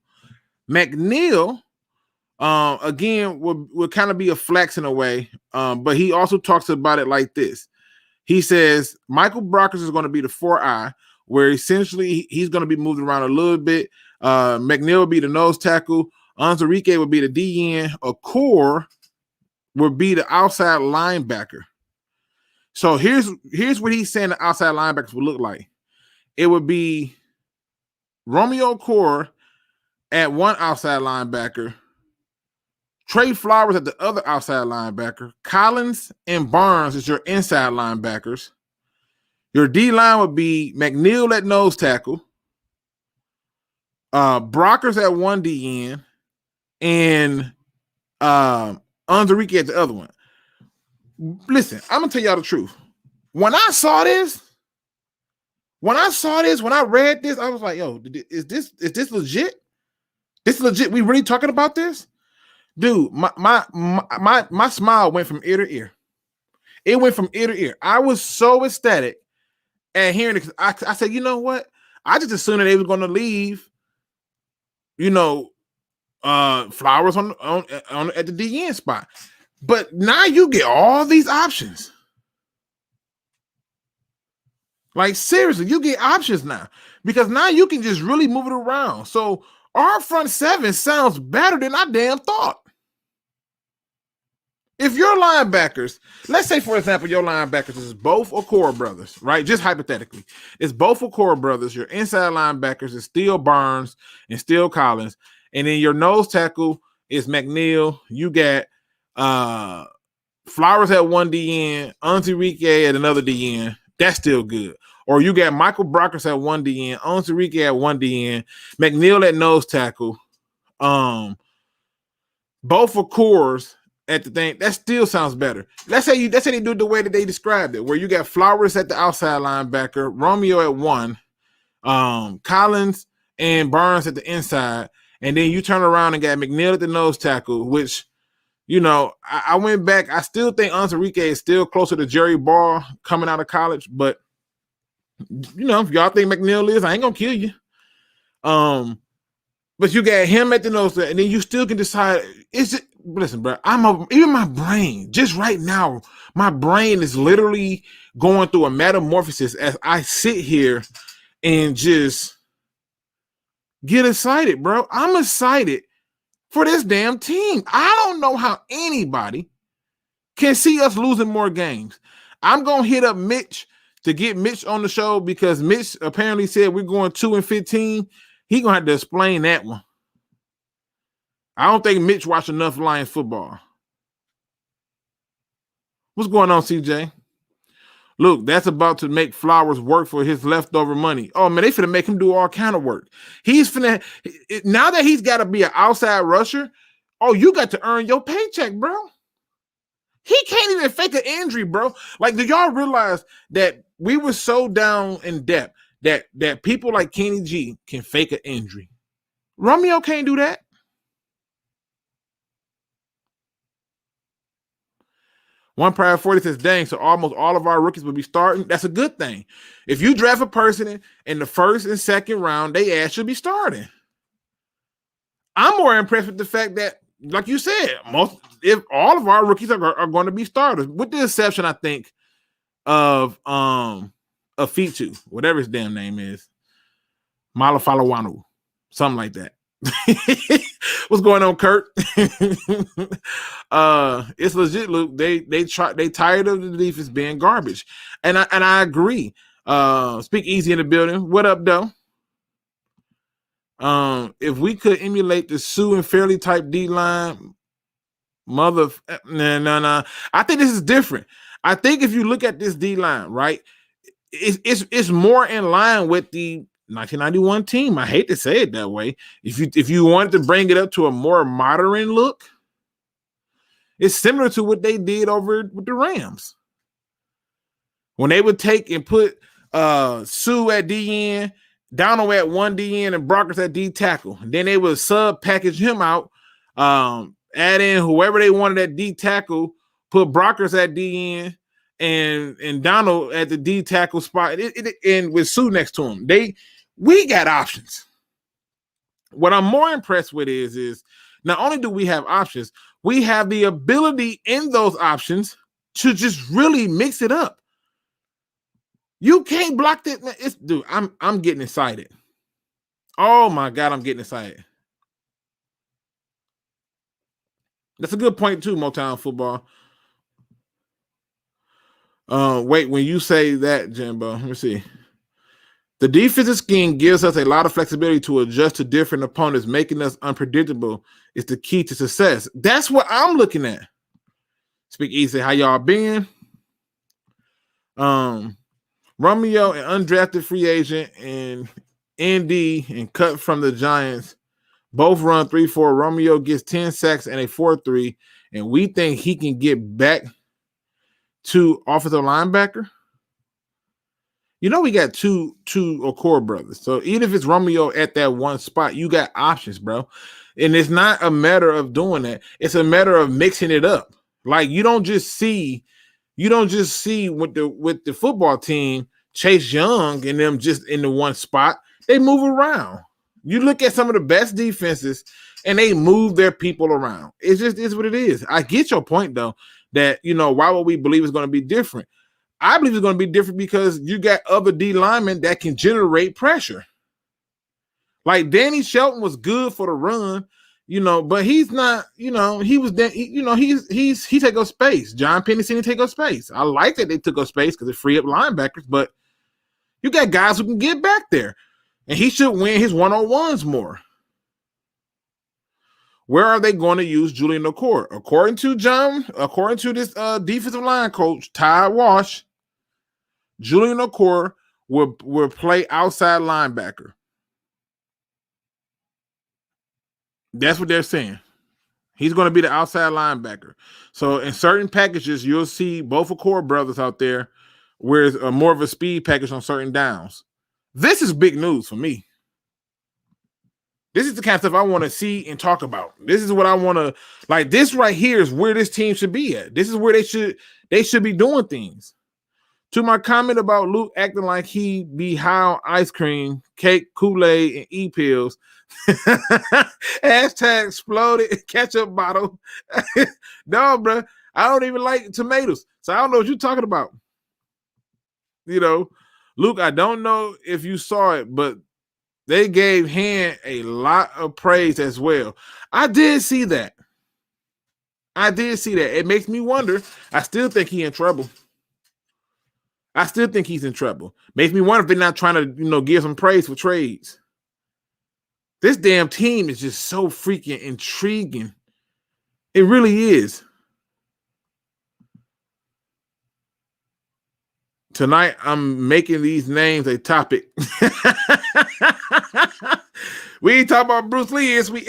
McNeil, again, would kind of be a flex in a way, but he also talks about it like this. He says Michael Brockers is going to be the 4-eye, where essentially he's going to be moved around a little bit. McNeil would be the nose tackle. Onwuzurike would be the DN. Okoro would be the outside linebacker. So here's what he's saying the outside linebackers would look like. It would be Romeo Okoro at one outside linebacker, Trey Flowers at the other outside linebacker, Collins and Barnes is your inside linebackers. Your D-line would be McNeil at nose tackle, Brockers at one DN, and Onwuzurike at the other one. Listen, I'm gonna tell y'all the truth. When I read this, I was like, "Yo, is this legit? This is legit. We really talking about this, dude?" My smile went from ear to ear. It went from ear to ear. I was so ecstatic at hearing it. I said, you know what? I just assumed that they were going to leave. Flowers on at the DN spot. But now you get all these options. Like, seriously, you get options now. Because now you can just really move it around. So our front seven sounds better than I damn thought. If your linebackers, let's say, for example, your linebackers is both Okoro brothers, right? Just hypothetically. It's both Okoro brothers. Your inside linebackers is still Barnes and still Collins. And then your nose tackle is McNeil. You got Flowers at one DN, Onwuzurike at another DN. That's still good. Or you got Michael Brockers at one DN, Onwuzurike at one DN, McNeil at nose tackle. Both Okoros at the thing. That still sounds better. Let's say they do it the way that they described it, where you got Flowers at the outside linebacker, Romeo at one, Collins and Barnes at the inside, and then you turn around and got McNeil at the nose tackle, which, I went back. I still think Onwuzurike is still closer to Jerry Ball coming out of college, but if y'all think McNeil is, I ain't gonna kill you. But you got him at the nose, and then you still can decide. Listen, bro. Even my brain, just right now, my brain is literally going through a metamorphosis as I sit here and just get excited, bro. I'm excited for this damn team. I don't know how anybody can see us losing more games. I'm going to hit up Mitch to get Mitch on the show because Mitch apparently said we're going 2-15. He's going to have to explain that one. I don't think Mitch watched enough Lions football. What's going on, CJ? Look, that's about to make Flowers work for his leftover money. Oh, man, they finna make him do all kind of work. He's finna, now that he's got to be an outside rusher, oh, you got to earn your paycheck, bro. He can't even fake an injury, bro. Like, do y'all realize that we were so down in depth that people like Kenny G can fake an injury? Romeo can't do that. One Pride 40 says, dang, so almost all of our rookies will be starting. That's a good thing. If you draft a person in the first and second round, they ass should be starting. I'm more impressed with the fact that, like you said, if all of our rookies are going to be starters, with the exception, I think, of Fitu, whatever his damn name is, Malafalawanu, something like that. What's going on, Kurt? It's legit, Luke. They tired of the defense being garbage, and I agree. SpeakEZ in the building. What up, though? If we could emulate the Sue and Fairley type D line, no. I think this is different. I think if you look at this D line, right, it's more in line with the 1991 team. I hate to say it that way. If you wanted to bring it up to a more modern look, it's similar to what they did over with the Rams when they would take and put Sue at DN, Donald at 1 DN, and Brockers at D tackle. And then they would sub package him out, add in whoever they wanted at D tackle, put Brockers at DN, and Donald at the D tackle spot, and with Sue next to him. We got options. What I'm more impressed with is not only do we have options, we have the ability in those options to just really mix it up. You can't block that. Dude, I'm getting excited. Oh my God, I'm getting excited. That's a good point too, Motown football. Wait, when you say that, Jimbo, let me see. The defensive scheme gives us a lot of flexibility to adjust to different opponents, making us unpredictable is the key to success. That's what I'm looking at. SpeakEZ, how y'all been? Romeo, an undrafted free agent, and ND and cut from the Giants, both run 3-4. Romeo gets 10 sacks and a 4-3, and we think he can get back to offensive linebacker. You know, we got two Okor brothers. So even if it's Romeo at that one spot, you got options, bro. And it's not a matter of doing that. It's a matter of mixing it up. Like you don't just see with the football team, Chase Young and them just in the one spot. They move around. You look at some of the best defenses and they move their people around. It just is what it is. I get your point though, that why would we believe it's going to be different? I believe it's going to be different because you got other D linemen that can generate pressure. Like Danny Shelton was good for the run, but he's not, he take up space. John Penny seen him take up space. I like that they took up space because it free up linebackers, but you got guys who can get back there, and he should win his one-on-ones more. Where are they going to use Julian Okor? According to this defensive line coach, Ty Wash, Julian Okor will play outside linebacker. That's what they're saying. He's going to be the outside linebacker. So in certain packages, you'll see both Okor brothers out there, whereas more of a speed package on certain downs. This is big news for me. This is the kind of stuff I want to see and talk about. This is what I want to like. This right here is where this team should be at. This is where they should be doing things. To my comment about Luke acting like he be high on ice cream, cake, Kool-Aid, and E-pills. Hashtag exploded ketchup bottle. No, bro. I don't even like tomatoes. So I don't know what you're talking about. Luke, I don't know if you saw it, but they gave Han a lot of praise as well. I did see that. It makes me wonder. I still think he's in trouble. Makes me wonder if they're not trying to, give some praise for trades. This damn team is just so freaking intriguing. It really is. Tonight, I'm making these names a topic. We ain't talking about Bruce Lee, is we?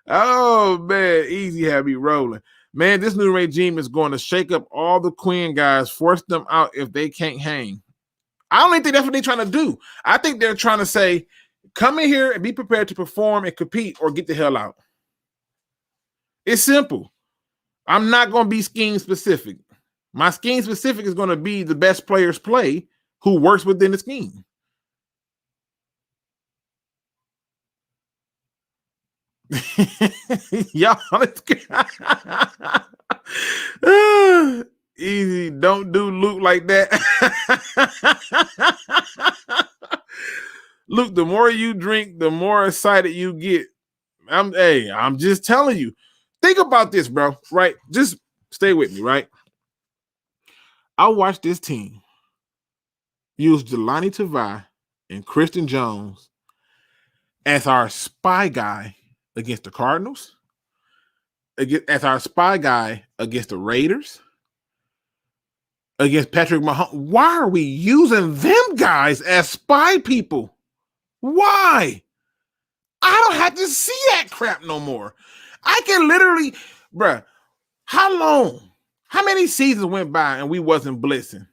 Oh, man. Easy had me rolling. Man, this new regime is going to shake up all the Quin guys, force them out if they can't hang. I don't even think that's what they're trying to do. I think they're trying to say, come in here and be prepared to perform and compete or get the hell out. It's simple. I'm not going to be scheme specific. My scheme specific is going to be the best players play who works within the scheme. Y'all, easy. Don't do Luke like that. Luke, the more you drink, the more excited you get. I'm just telling you. Think about this, bro. Right? Just stay with me, right? I watched this team use Jelani Tavai and Christian Jones as our spy guy against the Cardinals, as our spy guy against the Raiders, against Patrick Mahomes. Why are we using them guys as spy people? Why? I don't have to see that crap no more. I can literally, bruh, how long? How many seasons went by and we wasn't blitzing?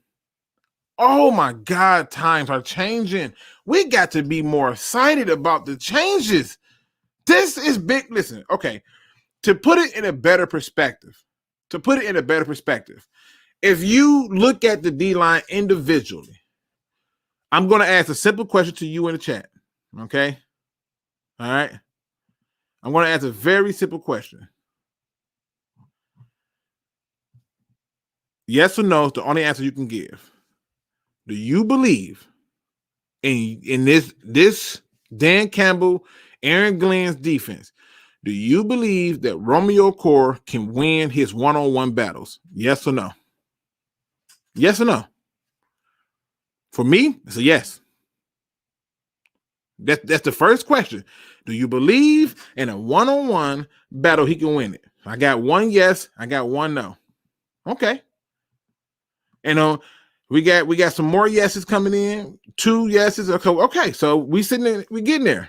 Oh my God, times are changing. We got to be more excited about the changes. This is big. Listen, okay, to put it in a better perspective, if you look at the D-line individually, I'm going to ask a simple question to you in the chat, okay? All right? I'm going to ask a very simple question. Yes or no is the only answer you can give. Do you believe in this Dan Campbell, Aaron Glenn's defense? Do you believe that Romeo Core can win his one-on-one battles? Yes or no? Yes or no? For me, it's a yes. That's the first question. Do you believe in a one-on-one battle he can win it? I got one yes. I got one no. Okay. And we got some more yeses coming in. 2 yeses. Okay. So we getting there.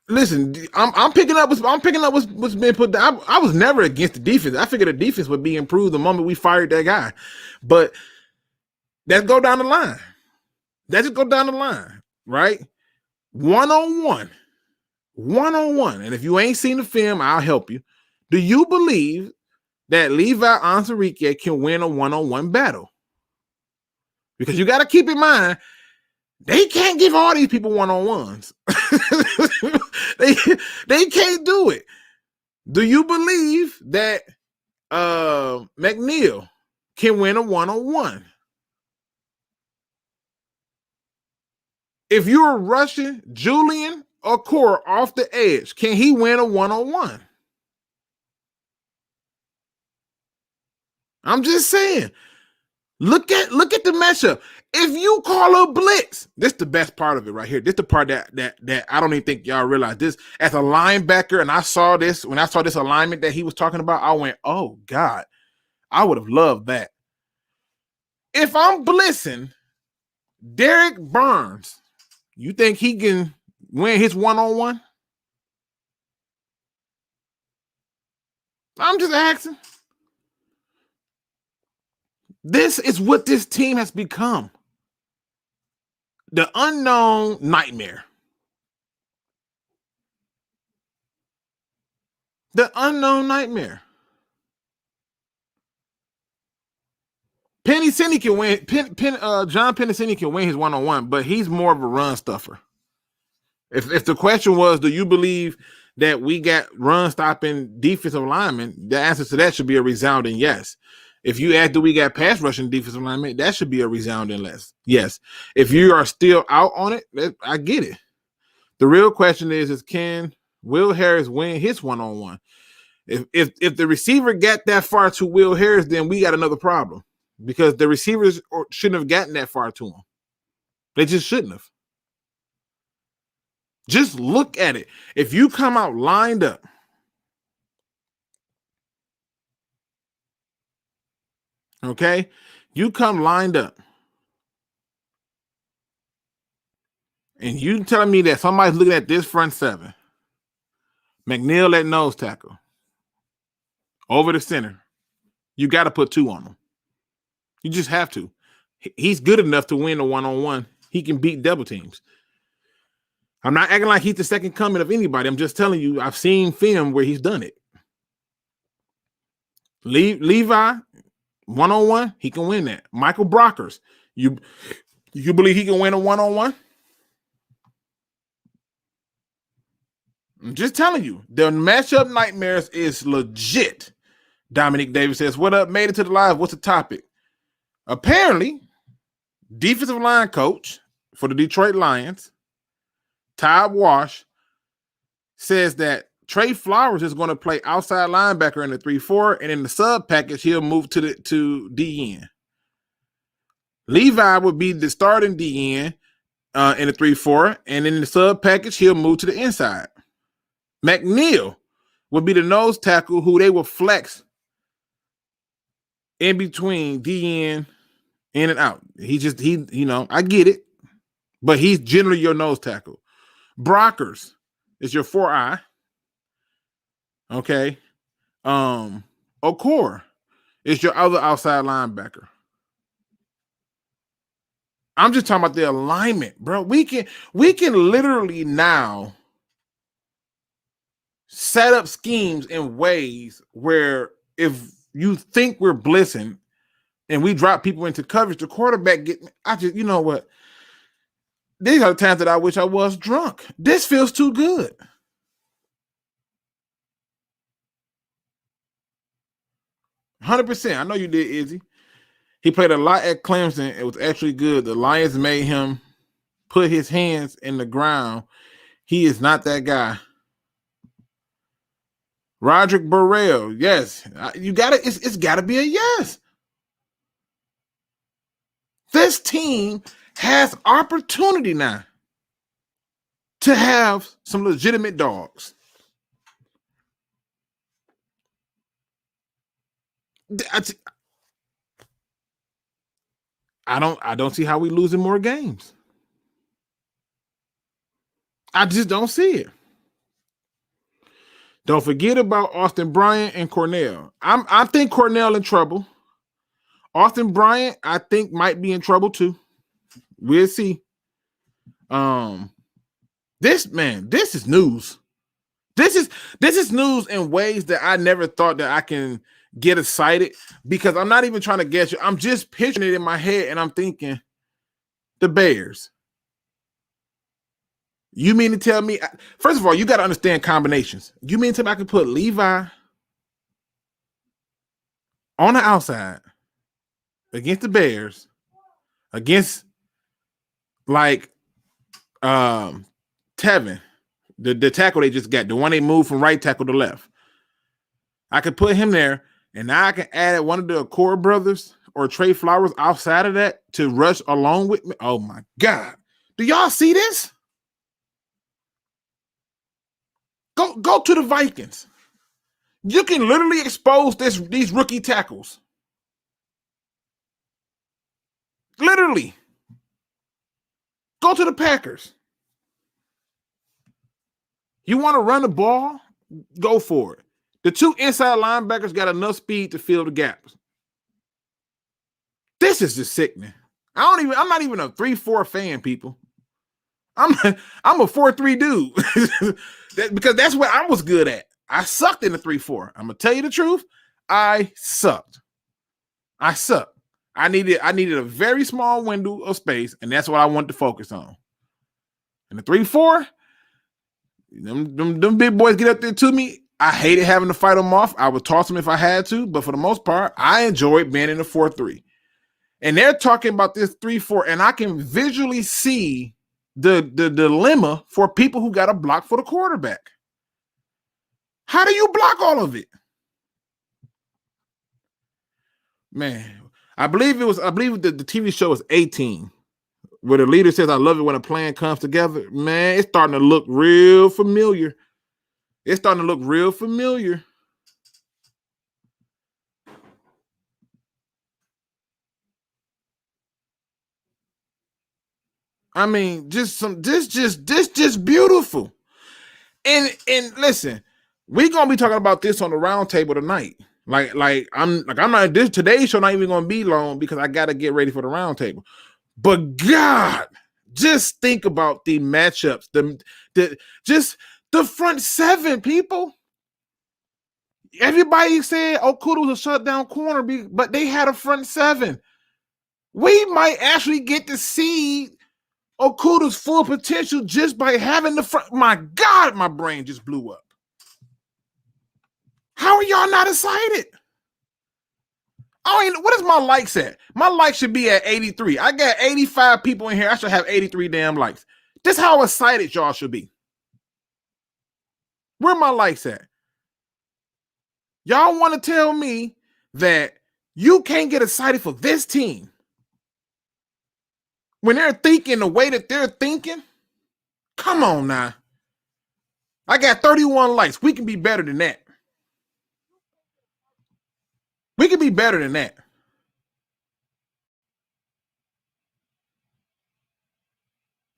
Listen, I'm picking up what's been put down. I was never against the defense. I figured the defense would be improved the moment we fired that guy. But let's go down the line. Let's just go down the line, right? One-on-one. And if you ain't seen the film, I'll help you. Do you believe that Levi Onwuzurike can win a one-on-one battle? Because you got to keep in mind, they can't give all these people one-on-ones. They can't do it. Do you believe that McNeil can win a one-on-one? If you're rushing Julian or Core off the edge, can he win a one-on-one? I'm just saying. Look at the matchup. If you call a blitz, this is the best part of it right here. This is the part that I don't even think y'all realize. This as a linebacker, and I saw this when I saw this alignment that he was talking about, I went, oh God, I would have loved that. If I'm blitzing Derek Burns, you think he can win his one-on-one? I'm just asking. This is what this team has become. The unknown nightmare. The unknown nightmare. Pennicini can win. John Pennicini can win his one-on-one, but he's more of a run stuffer. If the question was, do you believe that we got run-stopping defensive linemen, the answer to that should be a resounding yes. If you ask, do we got pass rushing defensive linemen, that should be a resounding yes. If you are still out on it, I get it. The real question is can Will Harris win his one-on-one? If the receiver got that far to Will Harris, then we got another problem. because the receivers shouldn't have gotten that far to him. They just shouldn't have. Just look at it. If you come out lined up, okay, you come lined up, and you telling me that somebody's looking at this front seven, McNeil at nose tackle, over the center, you got to put 2 on him. You just have to. He's good enough to win a one-on-one. He can beat double teams. I'm not acting like he's the second coming of anybody. I'm just telling you, I've seen film where he's done it. Levi, one-on-one, he can win that. Michael Brockers, you believe he can win a one-on-one? I'm just telling you, the matchup nightmares is legit. Dominic Davis says, what up? Made it to the live. What's the topic? Apparently, defensive line coach for the Detroit Lions, Todd Wash, says that Trey Flowers is going to play outside linebacker in the 3-4, and in the sub package, he'll move to DN. Levi would be the starting DN in the 3-4, and in the sub package, he'll move to the inside. McNeil would be the nose tackle who they will flex in between DN in and out. I get it, but he's generally your nose tackle. Brockers is your 4-eye. Okay. Okor is your other outside linebacker. I'm just talking about the alignment, bro. We can literally now set up schemes in ways where if you think we're blitzing and we drop people into coverage, the quarterback you know what? These are the times that I wish I was drunk. This feels too good. $100%. I know you did, Izzy. He played a lot at Clemson. It was actually good. The Lions made him put his hands in the ground. He is not that guy. Roderick Burrell, yes. It's got to be a yes. This team has opportunity now to have some legitimate dogs. I don't see how we losing more games. I just don't see it. Don't forget about Austin Bryant and Cornell. I think Cornell in trouble. Austin Bryant, I think, might be in trouble too. We'll see. This is news. This is news in ways that I never thought that I can get excited, because I'm not even trying to guess you. I'm just picturing it in my head, and I'm thinking, the Bears. You mean to tell me? First of all, you got to understand combinations. You mean to tell me I can put Levi on the outside against the Bears, against like Tevin, the tackle they just got, the one they moved from right tackle to left. I could put him there, and now I can add one of the Core brothers or Trey Flowers outside of that to rush along with me. Oh my God. Do y'all see this? Go to the Vikings. You can literally expose these rookie tackles. Literally. Go to the Packers. You want to run the ball? Go for it. The 2 inside linebackers got enough speed to fill the gaps. This is just sickening. I'm not even a 3-4 fan, people. I'm a 4-3 dude. Because that's what I was good at. I sucked in the 3-4. I'm gonna tell you the truth. I sucked. I needed a very small window of space, and that's what I wanted to focus on. And the 3-4, them big boys get up there to me. I hated having to fight them off. I would toss them if I had to, but for the most part, I enjoyed being in the 4-3. And they're talking about this 3-4, and I can visually see the dilemma for people who got to block for the quarterback. How do you block all of it? Man, I believe the TV show was 18, where the leader says, "I love it when a plan comes together." Man, it's starting to look real familiar. It's starting to look real familiar. I mean, just beautiful. And listen, we're gonna be talking about this on the round table tonight. I'm not, this today's show not even gonna be long because I gotta get ready for the round table. But God, just think about the matchups, the front seven, people. Everybody said Okuda was a shutdown corner, but they had a front seven. We might actually get to see Okuda's full potential just by having the front. My God, my brain just blew up. How are y'all not excited? What is my likes at? My likes should be at 83. I got 85 people in here. I should have 83 damn likes. This is how excited y'all should be. Where my likes at? Y'all want to tell me that you can't get excited for this team when they're thinking the way that they're thinking? Come on now. I got 31 likes. We can be better than that. We can be better than that.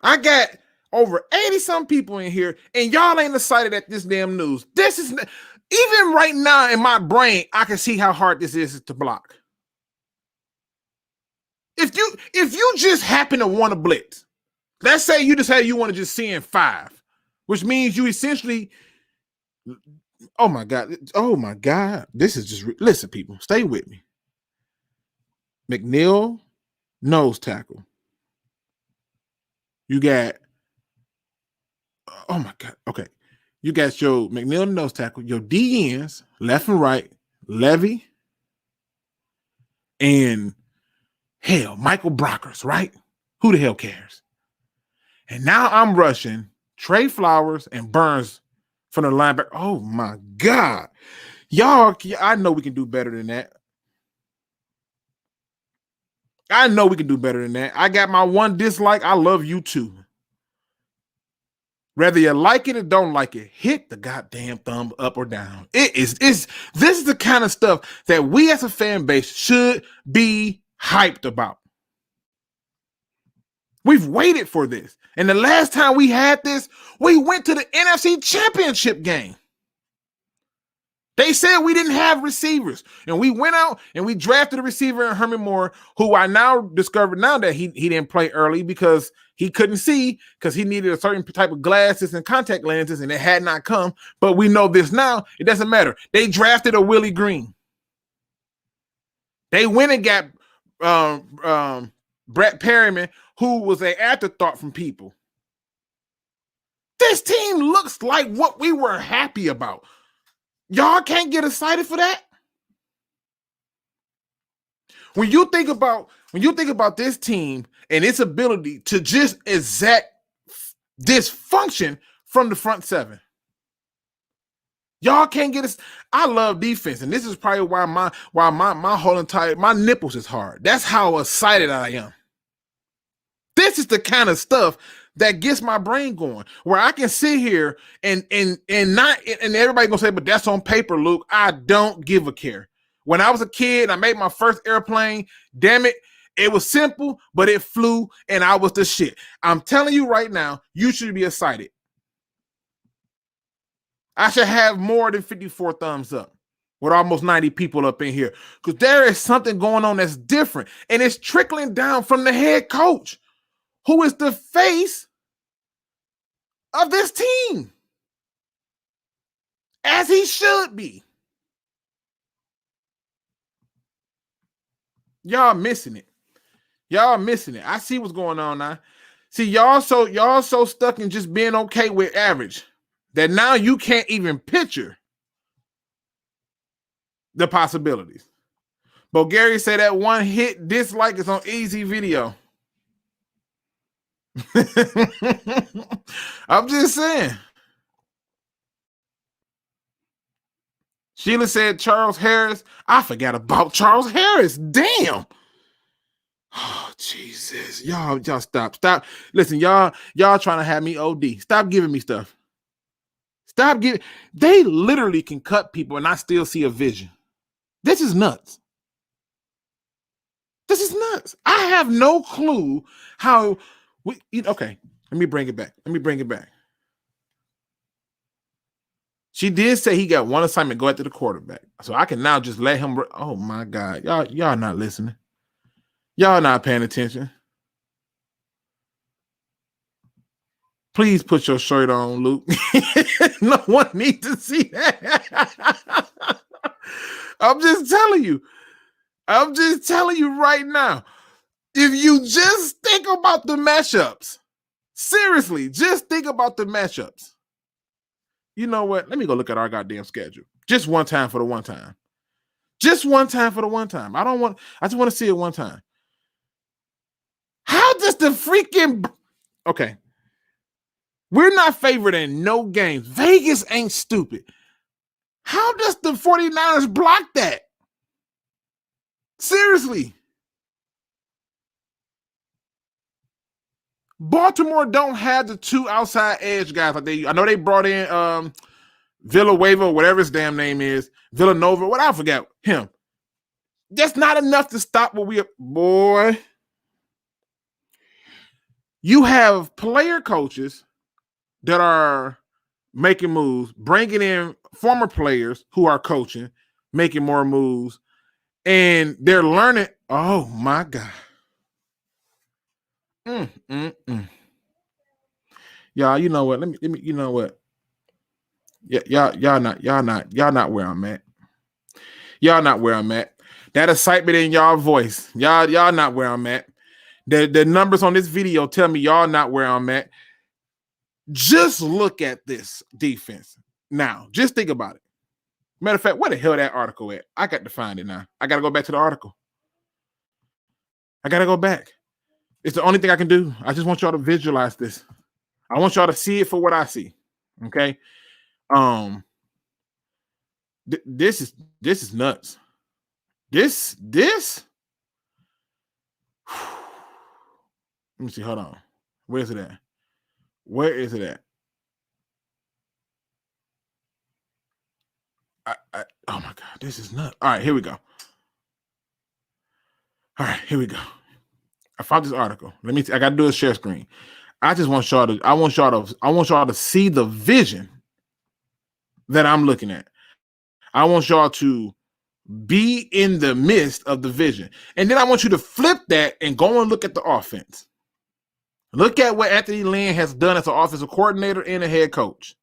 I got over 80-some people in here, and y'all ain't excited at this damn news. This is, even right now in my brain, I can see how hard this is to block. If you just happen to want to blitz, let's say you want to just send 5, which means you essentially, oh my God, this is just, listen, people, stay with me. McNeil, nose tackle. You got, oh my God, okay. You got your McNeil nose tackle, your DNs, left and right, Levy, and hell, Michael Brockers, right? Who the hell cares? And now I'm rushing Trey Flowers and Burns from the linebacker. Oh my God. Y'all, I know we can do better than that. I know we can do better than that. I got my one dislike. I love you too. Whether you like it or don't like it, hit the goddamn thumb up or down. This is the kind of stuff that we as a fan base should be hyped about. We've waited for this. And the last time we had this, we went to the NFC Championship game. They said we didn't have receivers. And we went out and we drafted a receiver in Herman Moore, who I now discovered now that he didn't play early because he couldn't see, because he needed a certain type of glasses and contact lenses, and it had not come. But we know this now. It doesn't matter. They drafted a Willie Green. They went and got Brett Perryman, who was an afterthought from people. This team looks like what we were happy about. Y'all can't get excited for that? When you think about this team and its ability to just exact dysfunction from the front seven, y'all can't get us. I love defense, and this is probably why my whole entire my nipples is hard. That's how excited I am. This is the kind of stuff that gets my brain going, where I can sit here and everybody gonna say, but that's on paper, Luke. I don't give a care. When I was a kid, I made my first airplane. Damn it, it was simple, but it flew, and I was the shit. I'm telling you right now, you should be excited. I should have more than 54 thumbs up with almost 90 people up in here, because there is something going on that's different, and it's trickling down from the head coach, who is the face of this team, as he should be. Y'all missing it. Y'all missing it. I see what's going on now. See, y'all so stuck in just being okay with average that now you can't even picture the possibilities. But Gary said that one hit dislike is on easy video. I'm just saying. Sheila said Charles Harris. I forgot about Charles Harris. Damn. Oh, Jesus. Y'all stop. Listen, y'all trying to have me OD. Stop giving me stuff. Stop giving. They literally can cut people and I still see a vision. This is nuts. This is nuts. I have no clue how okay, let me bring it back. She did say he got one assignment, go after the quarterback. So I can now just let him. Oh my God. Y'all not listening. Y'all not paying attention. Please put your shirt on, Luke. No one needs to see that. I'm just telling you right now. If you just think about the matchups, seriously, just think about the matchups. You know what? Let me go look at our goddamn schedule. Just one time for the one time. Just one time for the one time. I just want to see it one time. How does the freaking... Okay. We're not favored in no games. Vegas ain't stupid. How does the 49ers block that? Seriously. Baltimore don't have the two outside edge guys. I know they brought in Villanueva, whatever his damn name is, Villanova, what I forgot him. That's not enough to stop what we are. Boy, you have player coaches that are making moves, bringing in former players who are coaching, making more moves, and they're learning. Oh my God. Y'all, you know what? Let me, you know what? Yeah, y'all not where I'm at. Y'all not where I'm at. That excitement in y'all voice. Y'all not where I'm at. The numbers on this video tell me y'all not where I'm at. Just look at this defense. Now, just think about it. Matter of fact, where the hell that article at? I got to find it now. I got to go back to the article. I got to go back. It's the only thing I can do. I just want y'all to visualize this. I want y'all to see it for what I see. Okay? This is nuts. This let me see. Hold on. Where is it at? Oh my God, this is nuts. All right, here we go. I found this article. I got to do a share screen. I want y'all to see the vision that I'm looking at. I want y'all to be in the midst of the vision. And then I want you to flip that and go and look at the offense. Look at what Anthony Lynn has done as an offensive coordinator and a head coach.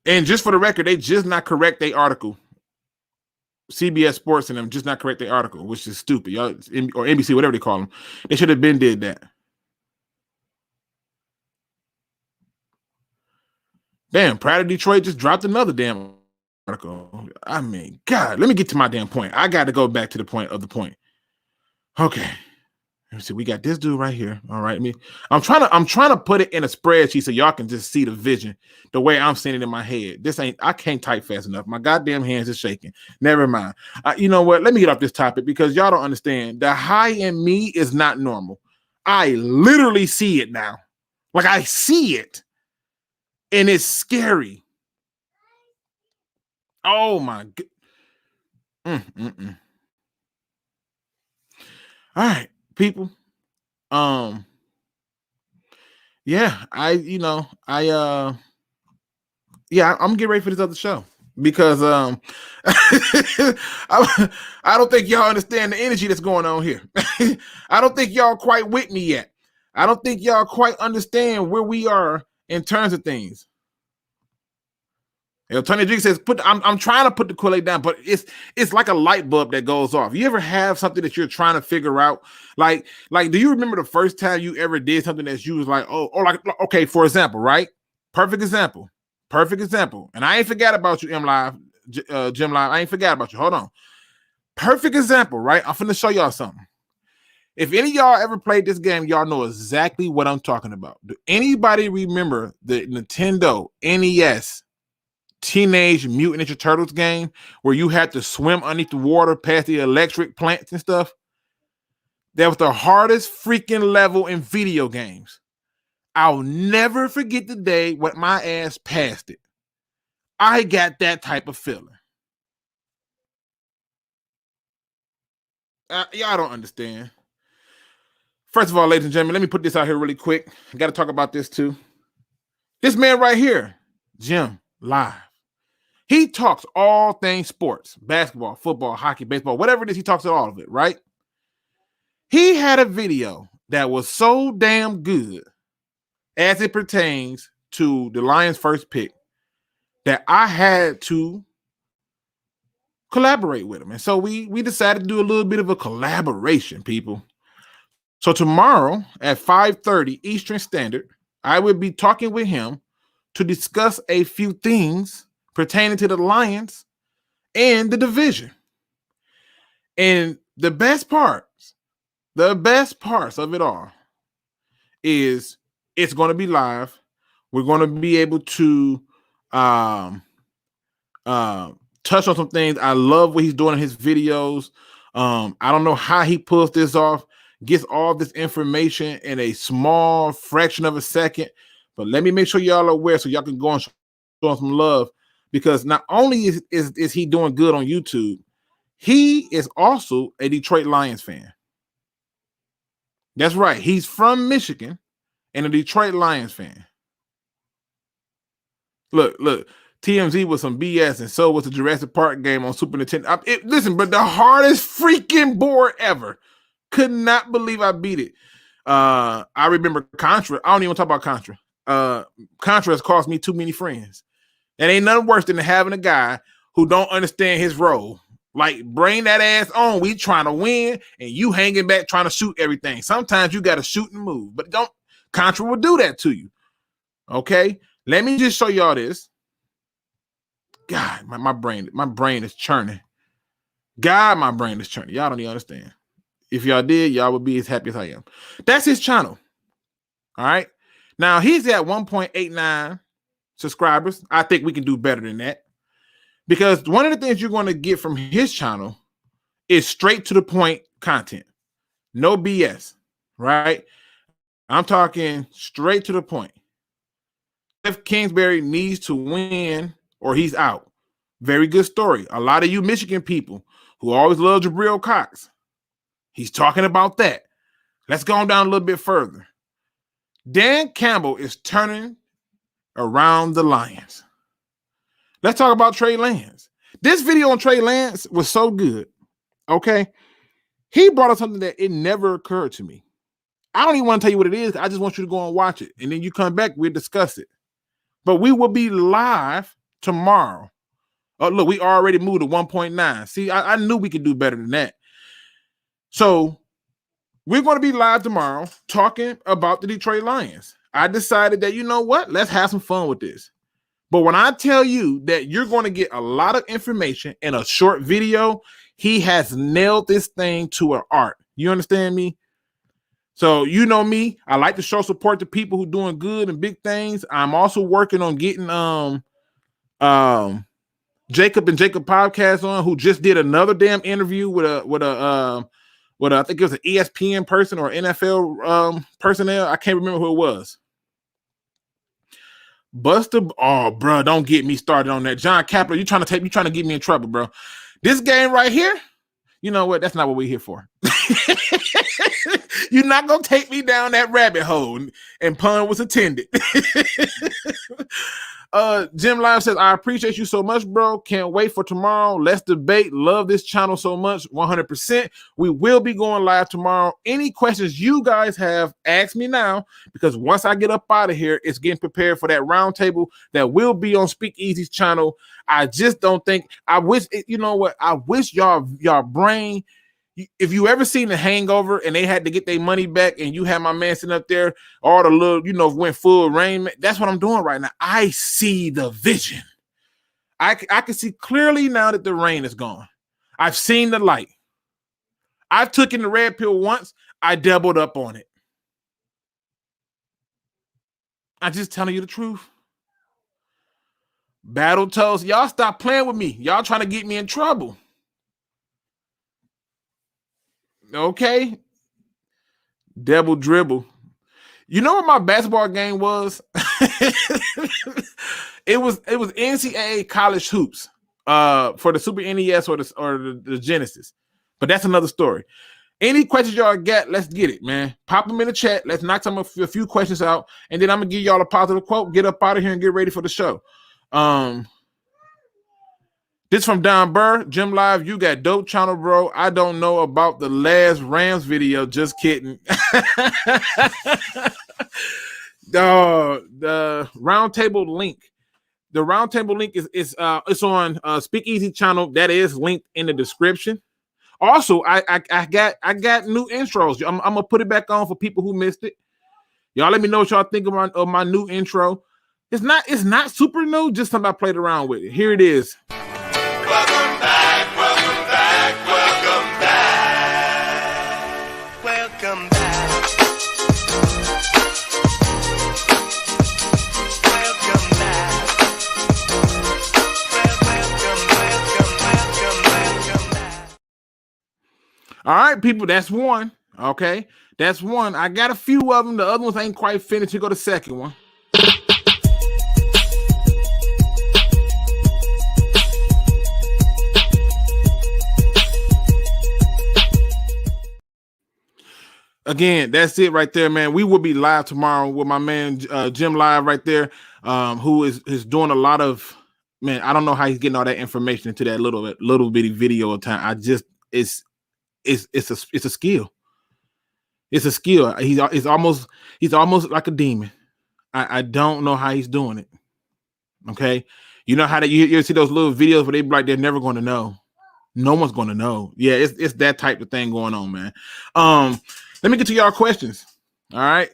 And just for the record, they just not correct their article. CBS Sports and them just not correct their article, which is stupid. Y'all, or NBC, whatever they call them. They should have been did that. Damn, Proud of Detroit just dropped another damn article. I mean, God, let me get to my damn point. I got to go back to the point of the point. Okay. Let me see. We got this dude right here. All right. I'm trying to put it in a spreadsheet so y'all can just see the vision the way I'm seeing it in my head. I can't type fast enough. My goddamn hands is shaking. Never mind. You know what? Let me get off this topic because y'all don't understand. The high in me is not normal. I literally see it now. Like I see it. And it's scary. Oh my God. All right, people. Yeah, I'm getting ready for this other show because I don't think y'all understand the energy that's going on here. I don't think y'all quite with me yet. I don't think y'all quite understand where we are in terms of things. Tony G says, I'm trying to put the Kool-Aid down, but it's like a light bulb that goes off. You ever have something that you're trying to figure out? Like, do you remember the first time you ever did something that you was like, okay, for example, right? Perfect example. And I ain't forgot about you, JEMLIVE. I ain't forgot about you. Hold on. Perfect example, right? I'm finna show y'all something. If any of y'all ever played this game, y'all know exactly what I'm talking about. Do anybody remember the Nintendo NES Teenage Mutant Ninja Turtles game where you had to swim underneath the water past the electric plants and stuff. That was the hardest freaking level in video games. I'll never forget the day when my ass passed it. I got that type of feeling. Y'all don't understand. First of all, ladies and gentlemen, let me put this out here really quick. I got to talk about this too. This man right here, JEMLIVE. He talks all things sports, basketball, football, hockey, baseball, whatever it is, he talks all of it, right? He had a video that was so damn good as it pertains to the Lions' first pick that I had to collaborate with him. And so we decided to do a little bit of a collaboration, people. So tomorrow at 5:30 Eastern Standard, I will be talking with him to discuss a few things pertaining to the Lions and the division. And the best parts of it all is it's going to be live. We're going to be able to touch on some things. I love what he's doing in his videos. I don't know how he pulls this off, gets all this information in a small fraction of a second. But let me make sure y'all are aware so y'all can go and show him some love. Because not only is he doing good on YouTube, he is also a Detroit Lions fan. That's right. He's from Michigan and a Detroit Lions fan. Look, TMZ was some BS, and so was the Jurassic Park game on Super Nintendo. Listen, but the hardest freaking board ever. Could not believe I beat it. I remember Contra. I don't even talk about Contra. Contra has cost me too many friends. And ain't nothing worse than having a guy who don't understand his role. Like, bring that ass on. We trying to win, and you hanging back trying to shoot everything. Sometimes you got to shoot and move, but don't. Contra will do that to you. Okay? Let me just show y'all this. God, my brain is churning. God, my brain is churning. Y'all don't even understand. If y'all did, y'all would be as happy as I am. That's his channel. All right? Now, he's at 1.89 subscribers. I think we can do better than that. Because one of the things you're going to get from his channel is straight to the point content. No BS, right? I'm talking straight to the point. If Kingsbury needs to win or he's out. Very good story. A lot of you Michigan people who always love Jabril Cox, he's talking about that. Let's go on down a little bit further. Dan Campbell is turning around the Lions. Let's talk about Trey Lance. This video on Trey Lance was so good. Okay. He brought up something that it never occurred to me. I don't even want to tell you what it is. I just want you to go and watch it. And then you come back, we'll discuss it. But we will be live tomorrow. Oh, look, we already moved to 1.9. See, I knew we could do better than that. So we're going to be live tomorrow talking about the Detroit Lions. I decided that, you know what? Let's have some fun with this. But when I tell you that you're going to get a lot of information in a short video, he has nailed this thing to an art. You understand me? So you know me. I like to show support to people who doing good and big things. I'm also working on getting Jacob and Jacob podcast on, who just did another damn interview with a I think it was an ESPN person or NFL personnel. I can't remember who it was. Buster, oh, bro, don't get me started on that. John Kapler, you trying to get me in trouble, bro. This game right here, you know what? That's not what we're here for. You're not going to take me down that rabbit hole, and pun was intended. JEMLIVE says, I appreciate you so much, bro. Can't wait for tomorrow. Let's debate. Love this channel so much. 100%. We will be going live tomorrow. Any questions you guys have, ask me now, because once I get up out of here, it's getting prepared for that roundtable that will be on SpeakEZ's channel. I just don't think, I wish, you know what? I wish y'all brain, if you ever seen The Hangover and they had to get their money back and you had my man sitting up there, all the little, went full rain. That's what I'm doing right now. I see the vision. I can see clearly now that the rain is gone. I've seen the light. I took in the red pill once. I doubled up on it. I'm just telling you the truth. Battle Toast, y'all stop playing with me. Y'all trying to get me in trouble. Okay. Double dribble. You know what my basketball game was? It was NCAA college hoops for the Super NES or the Genesis. But that's another story. Any questions y'all got, let's get it, man. Pop them in the chat. Let's knock a few questions out, and then I'm gonna give y'all a positive quote. Get up out of here and get ready for the show. This from Don Burr, JEMLIVE. You got dope channel, bro. I don't know about the last Rams video. Just kidding. The roundtable link. The roundtable link is it's on SpeakEZ channel. That is linked in the description. Also, I got new intros. I'm gonna put it back on for people who missed it. Y'all let me know what y'all think of my new intro. It's not super new, just something I played around with it. Here it is. Welcome back, welcome back, welcome back. Welcome back. Welcome back. Welcome back. All right, people, that's one. Okay, that's one. I got a few of them. The other ones ain't quite finished. Here go the second one. Again, that's it right there, man. We will be live tomorrow with my man JEMLIVE right there, who is doing a lot of, man, I don't know how he's getting all that information into that little bitty video of time. I just it's a skill. It's a skill. He's almost like a demon. I don't know how he's doing it. Okay. You know how you see those little videos where they be like, they're never going to know. No one's going to know. Yeah, it's that type of thing going on, man. Let me get to y'all questions. All right.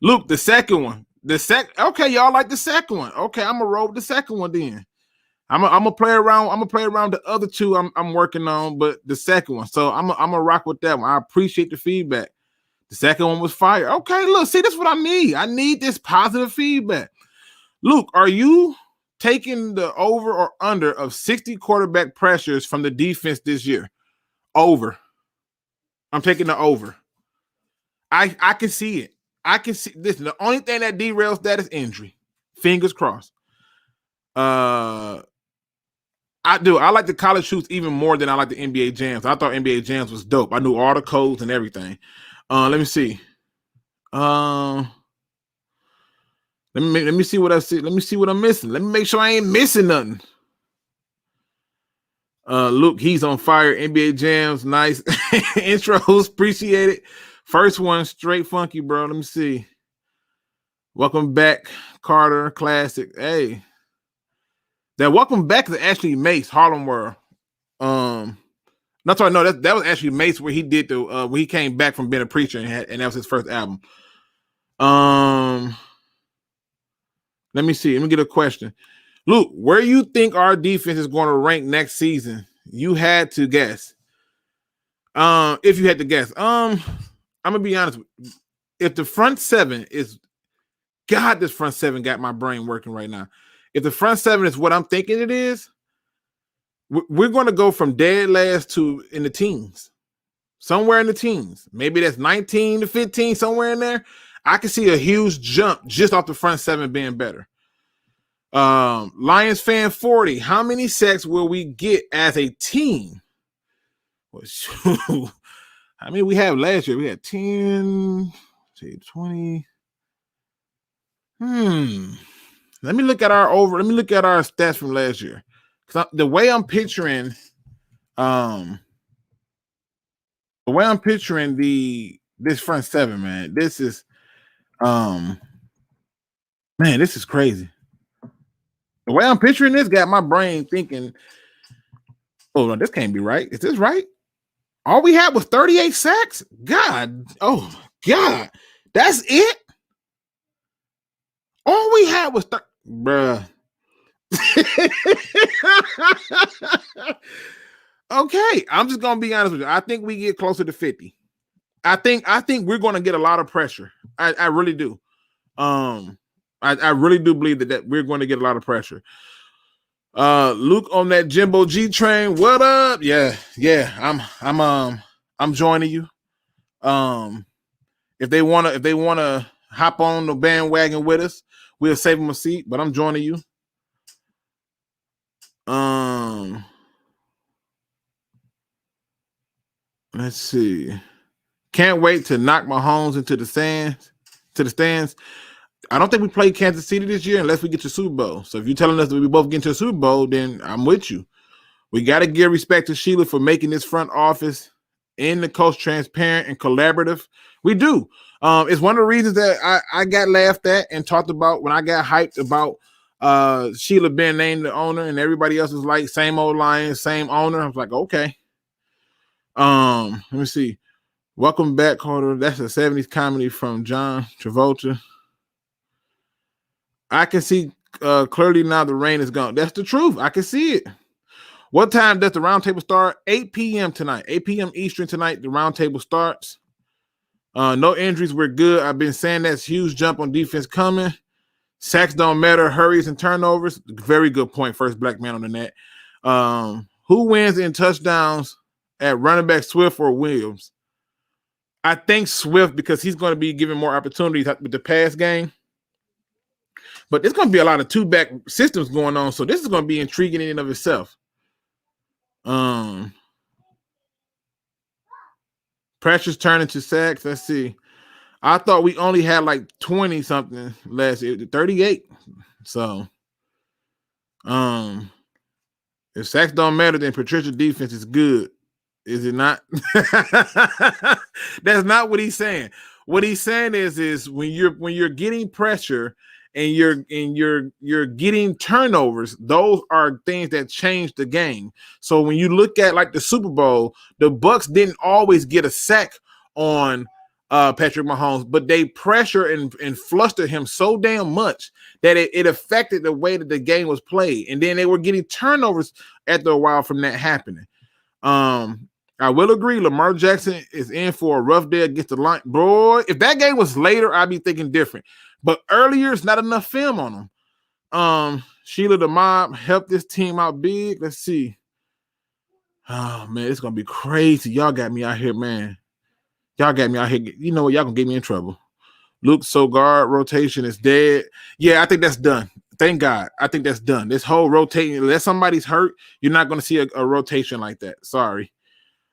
Luke, the second one. Okay, y'all like the second one. Okay, I'm gonna roll with the second one then. I'm gonna play around. I'm gonna play around the other two I'm working on, but the second one. So I'm gonna rock with that one. I appreciate the feedback. The second one was fire. Okay, look, see, that's what I need. I need this positive feedback. Luke, are you taking the over or under of 60 quarterback pressures from the defense this year? Over. I'm taking the over. I can see it. I can see this. The only thing that derails that is injury. Fingers crossed. I do. I like the college shoots even more than I like the NBA jams. I thought NBA jams was dope. I knew all the codes and everything. Let me see. Let me see what I see. Let me see what I'm missing. Let me make sure I ain't missing nothing. Luke, he's on fire. NBA jams, nice intros, appreciate it. First one, straight funky, bro. Let me see. Welcome back, Carter. Classic. Hey, that welcome back is actually Mace Harlem World. Not sorry, no, that was actually Mace where he did the when he came back from being a preacher and that was his first album. Let me see. Let me get a question. Luke, where you think our defense is going to rank next season? You had to guess. If you had to guess, I'm gonna be honest. If the front seven is, God, this front seven got my brain working right now. If the front seven is what I'm thinking it is, we're going to go from dead last to in the teens, somewhere in the teens. Maybe that's 19 to 15, somewhere in there. I can see a huge jump just off the front seven being better. Lions fan 40. How many sacks will we get as a team? I mean, we have last year. We had 10, 20. Let me look at our over. Let me look at our stats from last year. Because the way I'm picturing, this front seven, man. This is, this is crazy. The way I'm picturing this got my brain thinking, oh, no, this can't be right. Is this right? All we had was 38 sacks? God. Oh, my God. That's it? All we had was bruh. Okay, I'm just going to be honest with you. I think we get closer to 50. I think we're going to get a lot of pressure. I really do. I I really do believe that we're going to get a lot of pressure. Luke on that Jimbo G train. What up? Yeah. I'm joining you. If they wanna hop on the bandwagon with us, we'll save them a seat. But I'm joining you. Let's see. Can't wait to knock Mahomes into the stands. I don't think we play Kansas City this year unless we get to Super Bowl. So if you're telling us that we both get to a Super Bowl, then I'm with you. We got to give respect to Sheila for making this front office and the coach transparent and collaborative. We do. It's one of the reasons that I got laughed at and talked about when I got hyped about Sheila being named the owner, and everybody else was like, same old Lions, same owner. I was like, okay. Let me see. Welcome back, Carter. That's a 70s comedy from John Travolta. I can see clearly now the rain is gone. That's the truth. I can see it. What time does the roundtable start? 8 p.m. tonight. 8 p.m. Eastern tonight, the roundtable starts. No injuries. We're good. I've been saying that's huge jump on defense coming. Sacks don't matter. Hurries and turnovers. Very good point. First black man on the net. Who wins in touchdowns at running back, Swift or Williams? I think Swift, because he's going to be given more opportunities with the pass game. But there's going to be a lot of two-back systems going on, so this is going to be intriguing in and of itself. Pressures turn into sacks. Let's see. I thought we only had like 20-something last year, 38. So, if sacks don't matter, then Patricia's defense is good. Is it not? That's not what he's saying. What he's saying is when you're getting pressure and you're getting turnovers, those are things that change the game. So when you look at like the Super Bowl, the Bucs didn't always get a sack on Patrick Mahomes, but they pressure and flustered him so damn much that it affected the way that the game was played. And then they were getting turnovers after a while from that happening. I will agree, Lamar Jackson is in for a rough day against the line. Bro, if that game was later, I'd be thinking different. But earlier, it's not enough film on him. Sheila the Mob helped this team out big. Let's see. Oh, man, it's going to be crazy. Y'all got me out here, man. Y'all got me out here. You know what? Y'all going to get me in trouble. Luke Sogard rotation is dead. Yeah, I think that's done. Thank God. I think that's done. This whole rotating, unless somebody's hurt, you're not going to see a rotation like that. Sorry.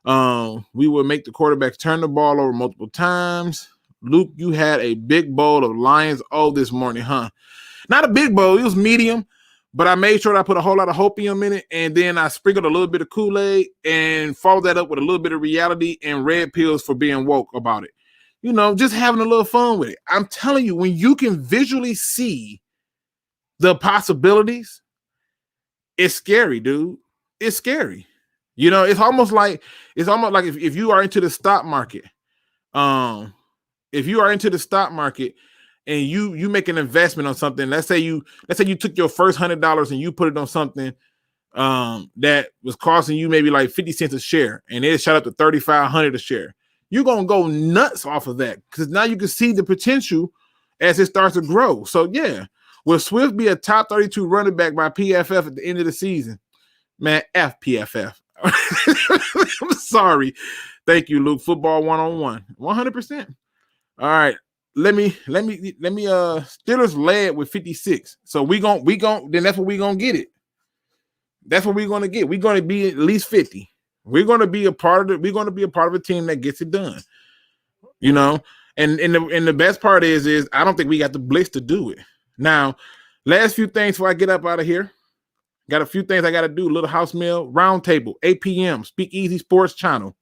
We will make the quarterbacks turn the ball over multiple times. Luke, you had a big bowl of Lions this morning, huh? Not a big bowl. It was medium, but I made sure that I put a whole lot of hopium in it, and then I sprinkled a little bit of Kool-Aid and followed that up with a little bit of reality and red pills for being woke about it. You know, just having a little fun with it. I'm telling you, when you can visually see the possibilities, it's scary, dude. It's scary. You know, it's almost like if you are into the stock market, if you are into the stock market and you make an investment on something, let's say you took your first $100 and you put it on something that was costing you maybe like 50 cents a share, and it shot up to 3,500 a share. You're gonna go nuts off of that because now you can see the potential as it starts to grow. So yeah, will Swift be a top 32 running back by PFF at the end of the season? Man, F PFF. I'm sorry. Thank you, Luke. Football 101. 100%. All right. Let me Steelers led with 56. So we gon' then that's what we gonna get it. That's what we're gonna get. We're gonna be at least 50. We're gonna be a part of a team that gets it done. You know, and the best part is I don't think we got the blitz to do it. Now, last few things before I get up out of here. Got a few things I got to do. A little house meal. Roundtable, 8 p.m. SpeakEZ Sports channel.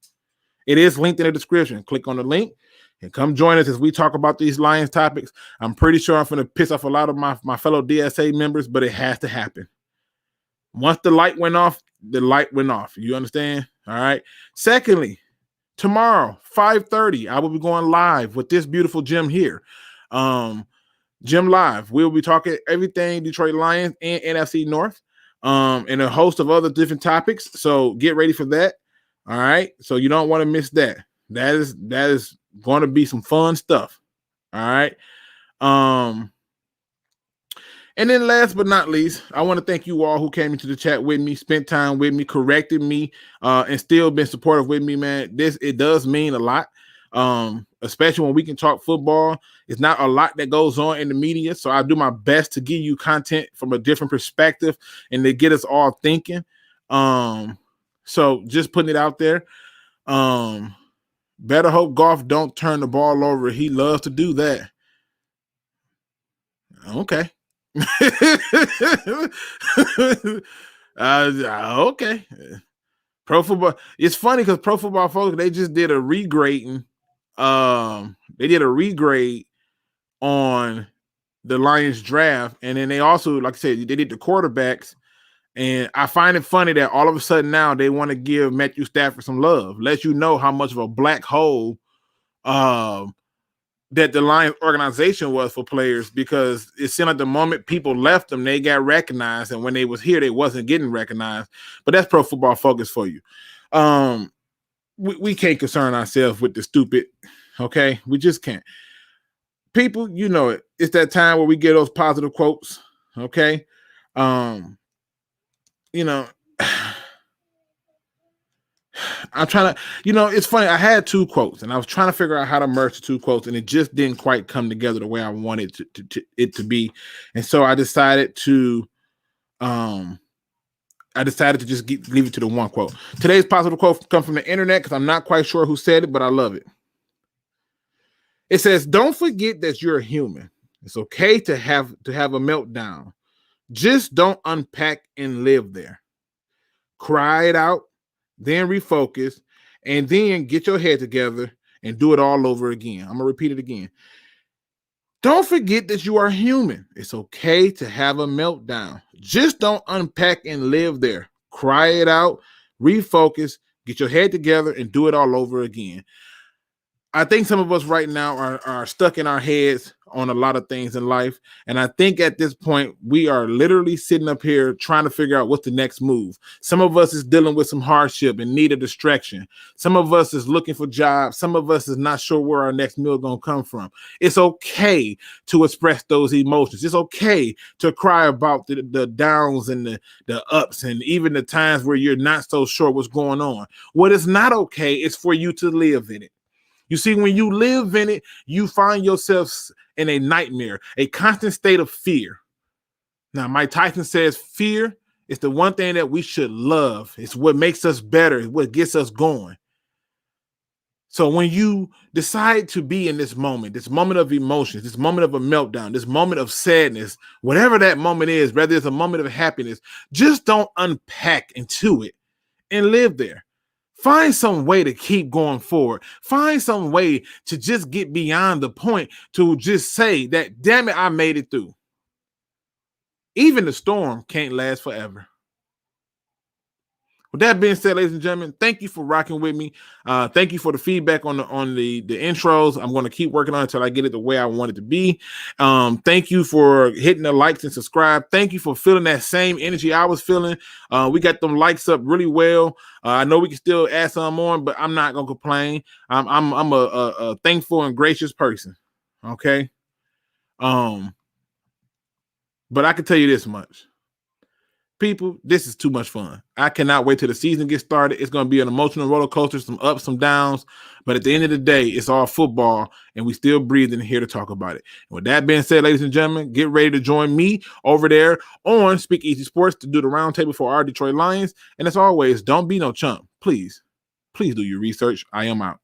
It is linked in the description. Click on the link and come join us as we talk about these Lions topics. I'm pretty sure I'm going to piss off a lot of my fellow DSA members, but it has to happen. Once the light went off, the light went off. You understand? All right. Secondly, tomorrow, 5:30, I will be going live with this beautiful gym here. JEMLIVE. We'll be talking everything Detroit Lions and NFC North. And a host of other different topics. So get ready for that. All right. So you don't want to miss that. That is going to be some fun stuff. All right. And then last but not least, I want to thank you all who came into the chat with me, spent time with me, corrected me, and still been supportive with me, man. It does mean a lot. Especially when we can talk football. It's not a lot that goes on in the media. So I do my best to give you content from a different perspective and to get us all thinking. So just putting it out there. Better hope Goff don't turn the ball over. He loves to do that. Okay. Okay. Pro Football. It's funny because Pro Football Focus, they just did a regrading. They did a regrade on the Lions draft, and then they also, like I said, they did the quarterbacks. And I find it funny that all of a sudden now they want to give Matthew Stafford some love. Let you know how much of a black hole that the Lions organization was for players, because it seemed like the moment people left them, they got recognized, and when they was here, they wasn't getting recognized. But that's Pro Football Focus for you. We can't concern ourselves with the stupid, okay? We just can't. People, you know it. It's that time where we get those positive quotes, okay? You know, I'm trying to, it's funny. I had 2 quotes, and I was trying to figure out how to merge the 2 quotes, and it just didn't quite come together the way I wanted it to be. And so I decided to just leave it to the 1 quote. Today's positive quote comes from the internet because I'm not quite sure who said it, but I love it. It says, "Don't forget that you're a human. It's okay to have a meltdown. Just don't unpack and live there. Cry it out, then refocus, and then get your head together and do it all over again." I'm going to repeat it again. Don't forget that you are human. It's okay to have a meltdown. Just don't unpack and live there. Cry it out, refocus, get your head together, and do it all over again. I think some of us right now are stuck in our heads on a lot of things in life. And I think at this point, we are literally sitting up here trying to figure out what's the next move. Some of us is dealing with some hardship and need a distraction. Some of us is looking for jobs. Some of us is not sure where our next meal is going to come from. It's okay to express those emotions. It's okay to cry about the downs and the ups, and even the times where you're not so sure what's going on. What is not okay is for you to live in it. You see, when you live in it, you find yourself in a nightmare, a constant state of fear. Now, Mike Tyson says fear is the one thing that we should love. It's what makes us better. It's what gets us going. So when you decide to be in this moment of emotions, this moment of a meltdown, this moment of sadness, whatever that moment is, whether it's a moment of happiness, just don't unpack into it and live there. Find some way to keep going forward. Find some way to just get beyond the point to just say that, damn it, I made it through. Even the storm can't last forever. With that being said, ladies and gentlemen, thank you for rocking with me. Thank you for the feedback on the intros. I'm going to keep working on it until I get it the way I want it to be. Thank you for hitting the likes and subscribe. Thank you for feeling that same energy I was feeling. We got them likes up really well. I know we can still add some on, but I'm not going to complain. I'm a thankful and gracious person. Okay. But I can tell you this much. People, this is too much fun. I cannot wait till the season gets started. It's going to be an emotional roller coaster, some ups, some downs. But at the end of the day, it's all football, and we still breathing here to talk about it. And with that being said, ladies and gentlemen, get ready to join me over there on SpeakEZ Sports to do the roundtable for our Detroit Lions. And as always, don't be no chump. Please do your research. I am out.